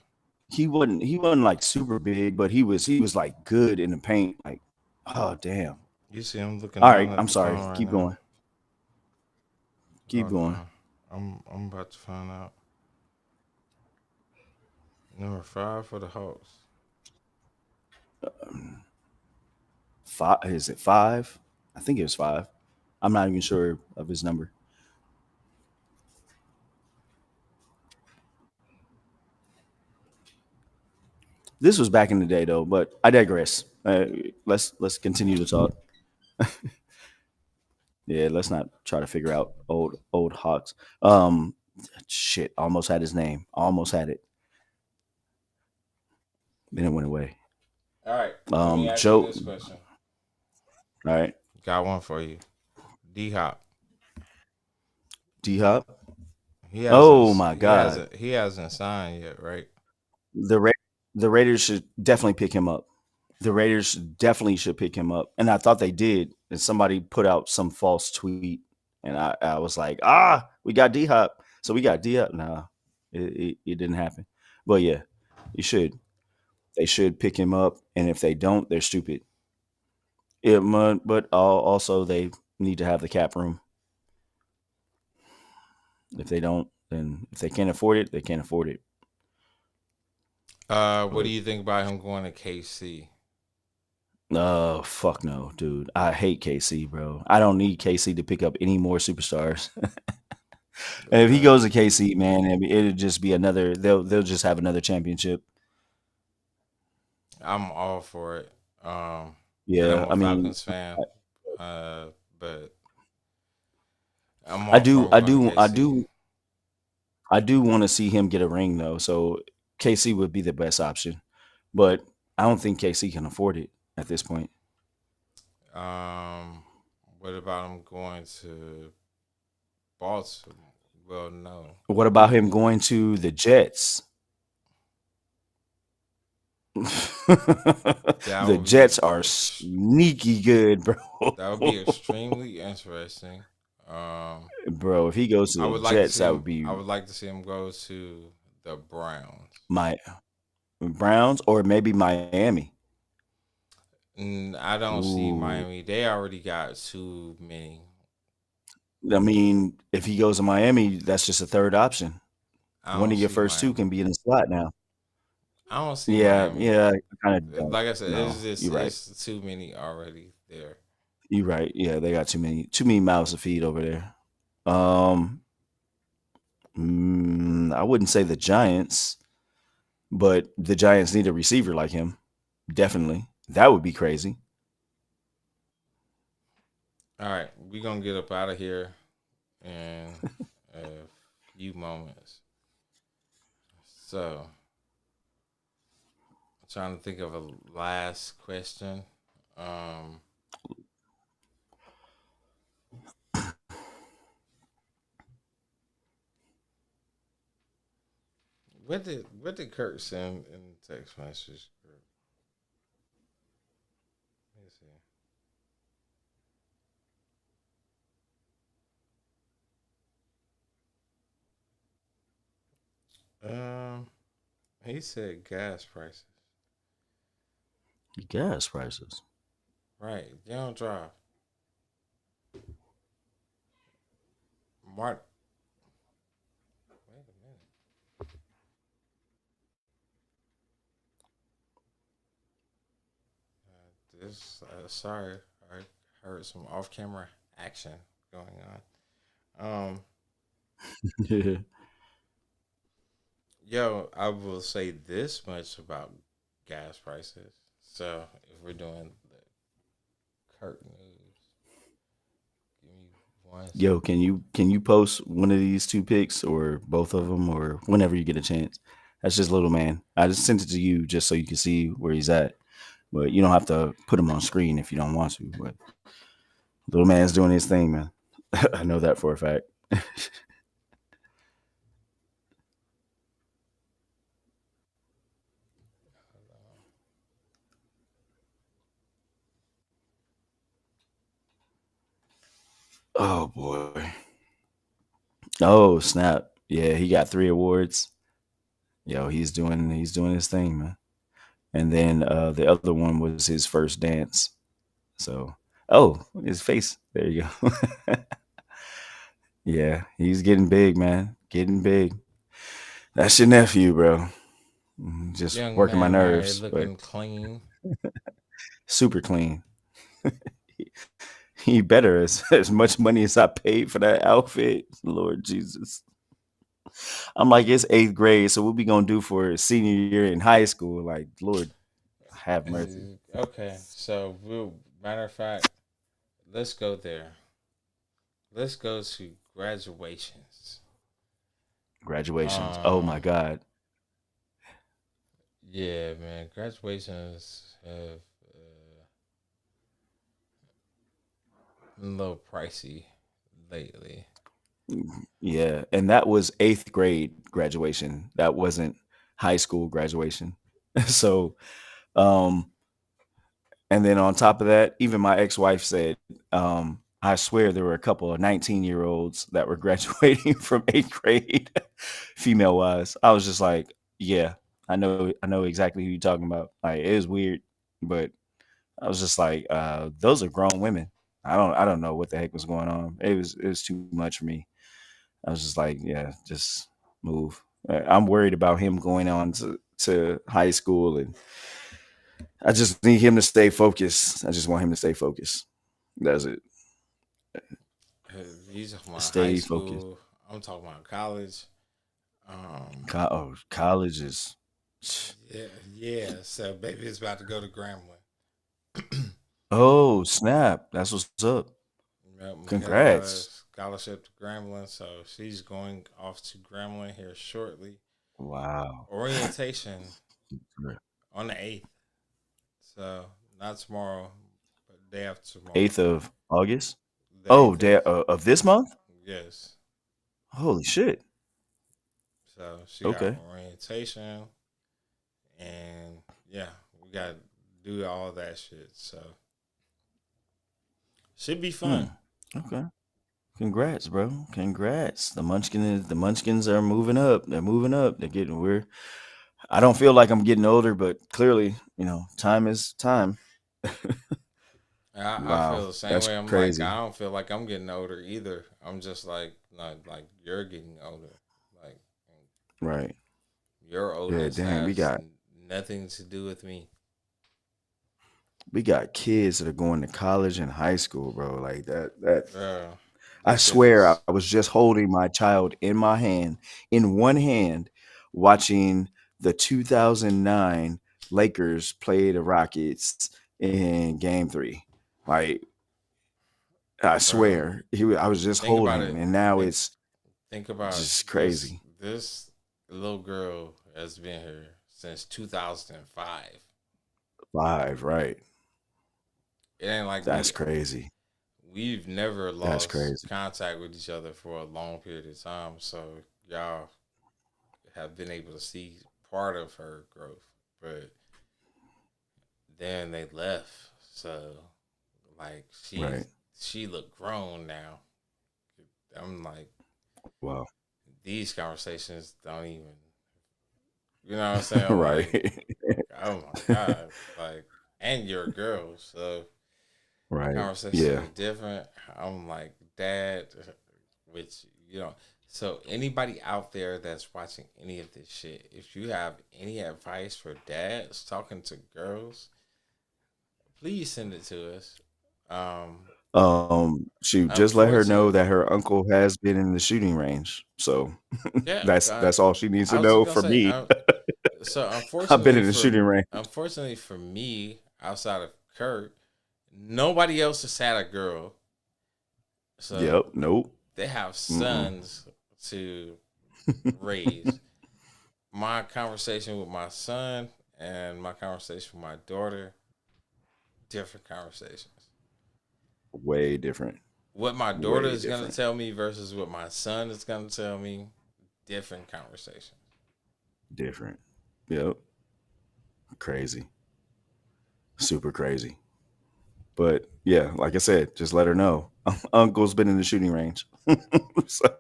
He wasn't like super big, but he was like good in the paint. Like, oh damn. You see him looking. All right, I'm sorry. Keep going. Keep going. I'm about to find out. Number 5 for the Hawks. 5? Is it 5? I think it was 5. I'm not even sure of his number. This was back in the day, though. But I digress. Let's continue to talk. Yeah, let's not try to figure out old Hawks. Shit, almost had his name. Almost had it. Then it went away. All right. Let me ask Joe. you this question. All right. Got one for you. D-Hop. D-Hop? Oh, my God. He hasn't signed yet, right? The Raiders should definitely pick him up. The Raiders definitely should pick him up. And I thought they did. And somebody put out some false tweet. And I was like, we got D-Hop. So we got D-Hop. Nah, it didn't happen. But yeah, you should. They should pick him up. And if they don't, they're stupid. But also they need to have the cap room. If they don't, then if they can't afford it, they can't afford it. What do you think about him going to KC? Oh, fuck no, dude. I hate KC, bro. I don't need KC to pick up any more superstars. And if he Uh, goes to KC, man, it'll just be another. They'll just have another championship. I'm all for it. And Yeah, I'm a I mean, Falcons fan. But I'm I all do, for him I going to do, I KC. do, I do want to see him get a ring though. So KC would be the best option, but I don't think KC can afford it at this point. Um, what about him going to Baltimore? Well, no. What about him going to the Jets? That The would be Jets are sneaky good, bro. that would be extremely interesting. Bro, if he goes to I the would like to Jets, see that him. would be I would like to see him go to the Browns. my Browns or maybe Miami. I don't see Ooh. Miami. They already got too many. I mean, if he goes to Miami, that's just a third option. I One don't of your see first two Miami. can be in the slot now. I don't see Yeah, Miami. yeah, I kind of don't. Like I said, No, you're right. it's too many already there. You're right. Yeah, they got too many mouths to feed over there. Um, I wouldn't say the Giants, but the Giants need a receiver like him. Definitely, that would be crazy. All right, we gonna get up out of here in a few moments. So, I'm trying to think of a last question. Um, what did Kurt send in the text message group? Let me see. He said gas prices. Gas prices. Right, you don't drive. Mark. Wait a minute. Sorry, I heard some off-camera action going on. Yo, I will say this much about gas prices. So, if we're doing the Kurt news, give me one Yo, second. can you post one of these two pics or both of them or whenever you get a chance? That's just little man. I just sent it to you just so you can see where he's at. But you don't have to put him on screen if you don't want to. But little man's doing his thing, man. I know that for a fact. Oh boy. Oh snap. Yeah, he got 3 awards. Yo, he's doing his thing, man. And then the other one was his first dance. So, oh, his face. There you go. Yeah, he's getting big, man. Getting big. That's your nephew, bro. Just Young working my man out here nerves, but looking clean. super clean. He better as much money as I paid for that outfit. Lord Jesus. I'm like, it's 8th grade, so what we gonna do for senior year in high school? Like, Lord, have mercy. Okay, so matter of fact, let's go there. Let's go to graduations. Graduations. Oh my God. Yeah, man, graduations have been a little pricey lately. Yeah, and that was 8th grade graduation. That wasn't high school graduation. So, um, and then on top of that, even my ex-wife said, I swear there were a couple of 19-year-olds that were graduating from 8th grade, female wise. I was just like, yeah, I know exactly who you're talking about. Like, it was weird, but I was just like, those are grown women. I don't know what the heck was going on. It was too much for me. I was just like, yeah, just move. I'm worried about him going on to high school, and I just need him to stay focused. I just want him to stay focused. That's it. You talking about high Stay focused. school? I'm talking about college. College is. Yeah. So baby is about to go to Grambling. Oh snap! That's what's up. Yep, McKenna got a Congrats! scholarship to Grambling, so she's going off to Grambling here shortly. Wow. Orientation on the 8th. So not tomorrow, but day after tomorrow. 8th of August. The Oh, 8th day of of this month. yes. Holy shit. So she got Okay. orientation, and yeah, we got to do all that shit. So should be fun. Okay. Congrats, bro. Congrats. The Munchkins are moving up. They're moving up. They're getting we're I don't feel like I'm getting older, but clearly, time is time. I Wow. feel the same That's way. I'm like, crazy. I don't feel like I'm getting older either. I'm just like, not like you're getting older. Like Right. your Yeah, oldness dang, we has got nothing to do with me. we got kids that are going to college and high school, bro. Like that Bro, I this shit swear is I was just holding my child in one hand, watching the 2009 Lakers play the Rockets in game 3. Like, I bro. swear, I was just Think about holding him, it. and now Think it's think about just this. crazy. This little girl has been here since 2005. 5, right? It ain't like That's crazy. we've never That's lost crazy. contact with each other for a long period of time. So y'all have been able to see part of her growth, but then they left. So like Right. she looked grown now. I'm like, Wow. these conversations don't even, you know what I'm saying? I'm like, Right. oh my god, like, and you're a girl, so Right. conversations Yeah. are different. I'm like, dad, which so anybody out there that's watching any of this shit, if you have any advice for dads talking to girls, please send it to us. Shoot, just let her know Unfortunately, that her uncle has been in the shooting range. So yeah, that's all she needs I to was just know gonna from say, me. so I've been in the shooting range. unfortunately for me, outside of Kurt, nobody else has had a girl, so Yep. Nope. they have Mm-mm. sons to raise. My conversation with my son and my conversation with my daughter, different conversations. Way different. What my daughter Way is gonna different. tell me versus what my son is gonna tell me, different conversations. Different. Yep. Crazy. Super crazy. But yeah, like I said, just let her know. Uncle's been in the shooting range. So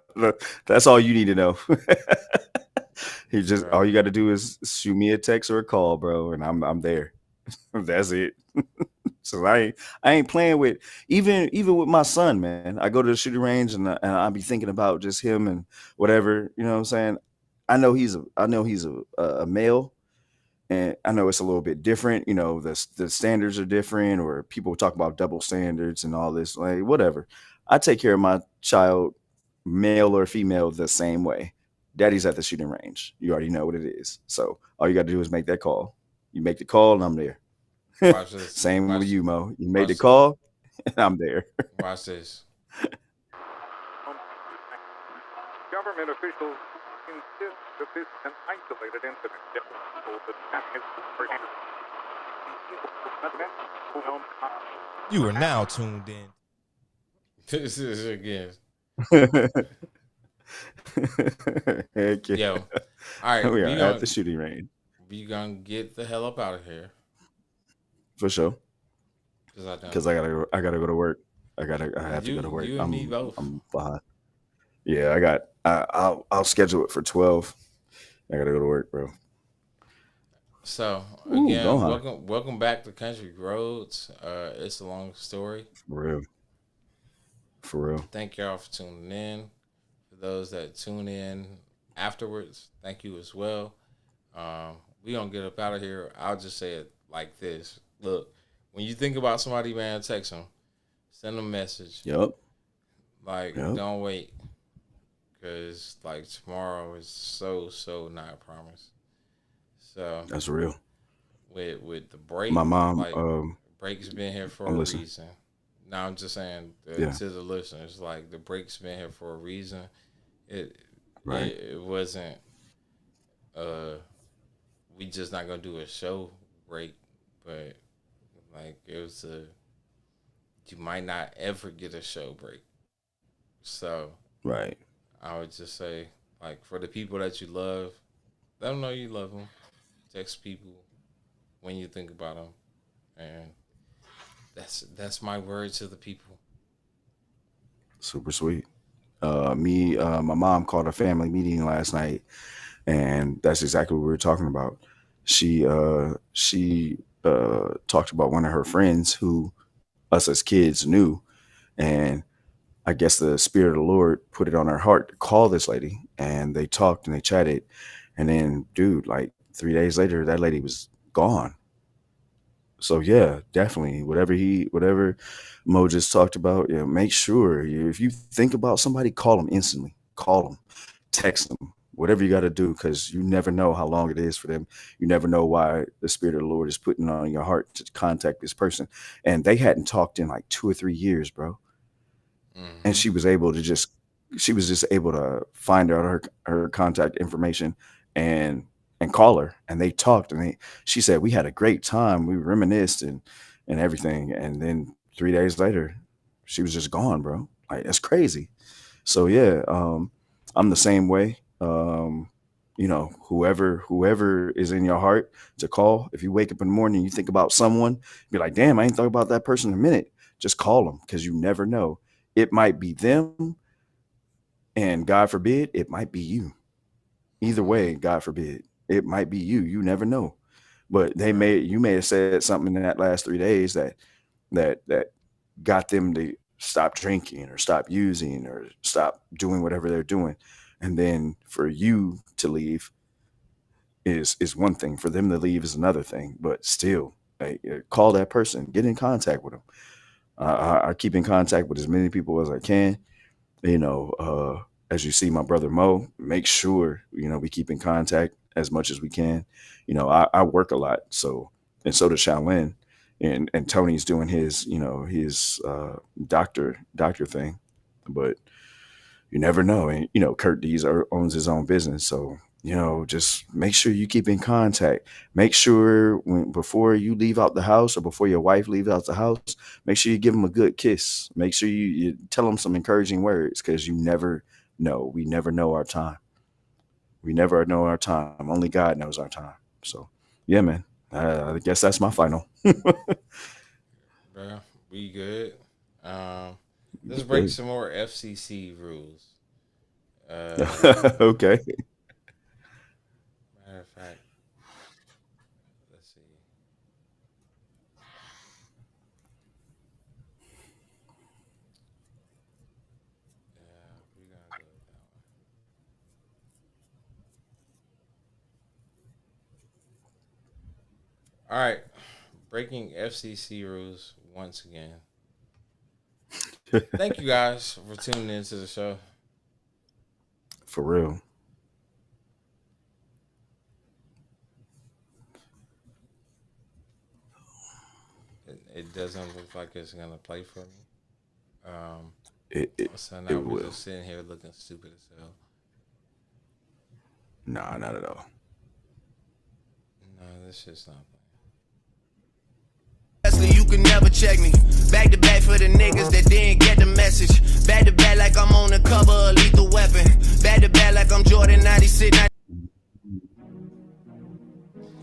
that's all you need to know. All Bro. you got to do is shoot me a text or a call, bro, and I'm there. That's it. So I ain't playing with even with my son, man. I go to the shooting range and I be thinking about just him and whatever. You know what I'm saying? I know he's a male, and I know it's a little bit different. The standards are different, or people talk about double standards and all this. Like whatever. I take care of my child, male or female, the same way. Daddy's at the shooting range. You already know what it is. So all you got to do is make that call. You make the call, and I'm there. Watch this. Same with Watch you, Mo. You made the watch call, and I'm there. watch this. Government officials insist that this is an isolated incident. You are now tuned in. This is again. Heck yeah. Yo. All right, We are at the shooting range. we gonna get the hell up out of here. For sure. Because I gotta go to work. I have to go to work. You and me both. I'm behind. Yeah, I'll schedule it for 12. I gotta go to work, bro. So Ooh, again, Gohan. welcome back to Country Roads. It's a long story. For real. Thank y'all for tuning in. For those that tune in afterwards, thank you as well. We gonna get up out of here. I'll just say it like this. Look, when you think about somebody, man, text them. Send them a message. Yep. Don't wait. because like tomorrow is so not promised. So That's real. With the break, My mom, like break's been here for I'm a listening. reason. Now I'm just saying Yeah. to the listeners, like the break's been here for a reason. It Right. it wasn't we just not gonna do a show break, but like it was you might not ever get a show break. So Right. I would just say, like, for the people that you love, let them know you love them. Text people when you think about them, and that's my word to the people. Super sweet. My mom called a family meeting last night, and that's exactly what we were talking about. She talked about one of her friends who us as kids knew, and I guess the Spirit of the Lord put it on her heart to call this lady, and they talked and they chatted, and then, dude, like 3 days later, that lady was gone. So yeah, definitely. Whatever Mo just talked about, yeah, make sure if you think about somebody, call them instantly. Call them, text them, whatever you got to do, because you never know how long it is for them. You never know why the Spirit of the Lord is putting on your heart to contact this person. And they hadn't talked in like 2 or 3 years, bro. And she was just able to find out her contact information and call her, and they talked, and she said we had a great time, we reminisced and everything, and then 3 days later she was just gone, bro. Like, that's crazy. So yeah, I'm the same way. Whoever is in your heart to call, if you wake up in the morning and you think about someone, be like, damn, I ain't thought about that person in a minute. Just call them, because you never know. It might be them, and God forbid, it might be you. Either way, God forbid, it might be you. You never know. But you may have said something in that last 3 days that got them to stop drinking or stop using or stop doing whatever they're doing. And then for you to leave is one thing. For them to leave is another thing. But still, call that person. Get in contact with them. I keep in contact with as many people as I can. As you see my brother Mo, make sure, we keep in contact as much as we can. I work a lot, so does Shaolin, and Tony's doing his doctor thing, but you never know. And Kurt Dees owns his own business, so just make sure you keep in contact. Make sure before you leave out the house, or before your wife leaves out the house, make sure you give them a good kiss. Make sure you tell them some encouraging words, because you never know. We never know our time. We never know our time. Only God knows our time. So yeah, man, I guess that's my final. Bro, we good. Let's break some more FCC rules. Okay. Matter of fact, let's see. We're gonna go with that one. All right, breaking FCC rules once again. Thank you guys for tuning into the show. For real. It doesn't look like it's gonna play for me. So now it we're will. just sitting here looking stupid as hell. Nah, not at all. No, this shit's not You can never check me. Back to back for the niggas that didn't get the message. Back to back like I'm on the cover of Lethal Weapon. Back to back like I'm Jordan 96.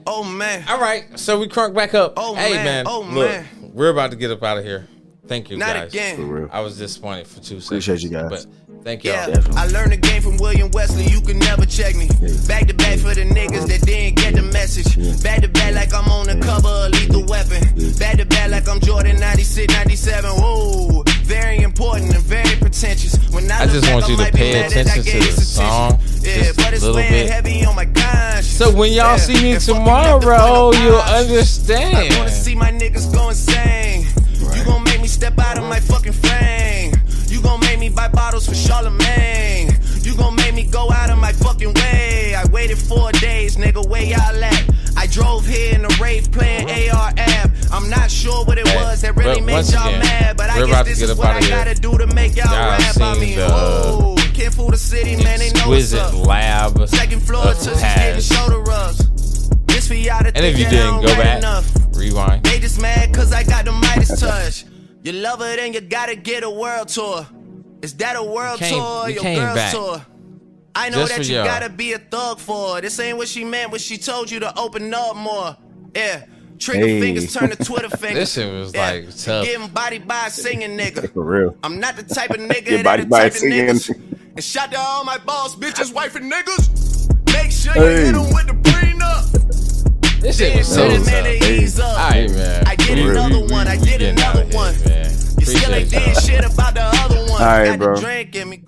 Oh man. All right, so we crunk back up. Oh, hey man. man, Oh, look, man. we're about to get up out of here. Thank you Not guys. again. For real. I was disappointed for 2 seconds. Appreciate you guys. But thank y'all. Yeah, I learned the game from William Wesley. You can never check me. Back to back for the niggas that didn't get the message. Back to back like I'm on the cover of Lethal Weapon. Back to back like I'm Jordan 96, 97. Whoa, very important and very pretentious. When I look just back, want you I to might be pay mad that I attention to gave the this song attention. Yeah, just but a it's little weighing bit. heavy on my conscience. So when y'all see me And fucking up the tomorrow, point you'll of vibes. understand. I wanna see my niggas go insane. You gon' make me step out of my fucking frame. You gon' make me buy bottles for Charlemagne. You gon' sure what it was that really made once y'all again, mad, but I we're guess about to this get is up what out I of here. gotta do to make y'all Y'all rap. I seen mean, the oh, can't fool the city, man. They know what's exquisite up. lab Second floor of till she's getting Taz. shoulder rubs. This for y'all to And if think you that I didn't don't go write back, enough. rewind. They just mad cause I got the Midas touch. You love her, then you gotta get a world tour. Is that a world tour or you your came girl's back tour? I know just that for you y'all. gotta be a thug for her. This ain't what she meant when she told you to open up more. Yeah. Trigger Hey. fingers turn to Twitter fingers. This shit was Yeah. like tough. Getting bodied by a singing nigga. For real. I'm not the type of nigga Get that bodied the by a type of singing. niggas. And shout to all my boss bitches, wife and niggas. Make sure you Hey. hit them with the prenup. This shit was so Said it, man, tough. to ease up. Alright, man. I did We- another we- one. I we did getting another out of here, one. man. You still ain't Appreciate did y'all. shit about the other one. All right, Got bro. the drink in me.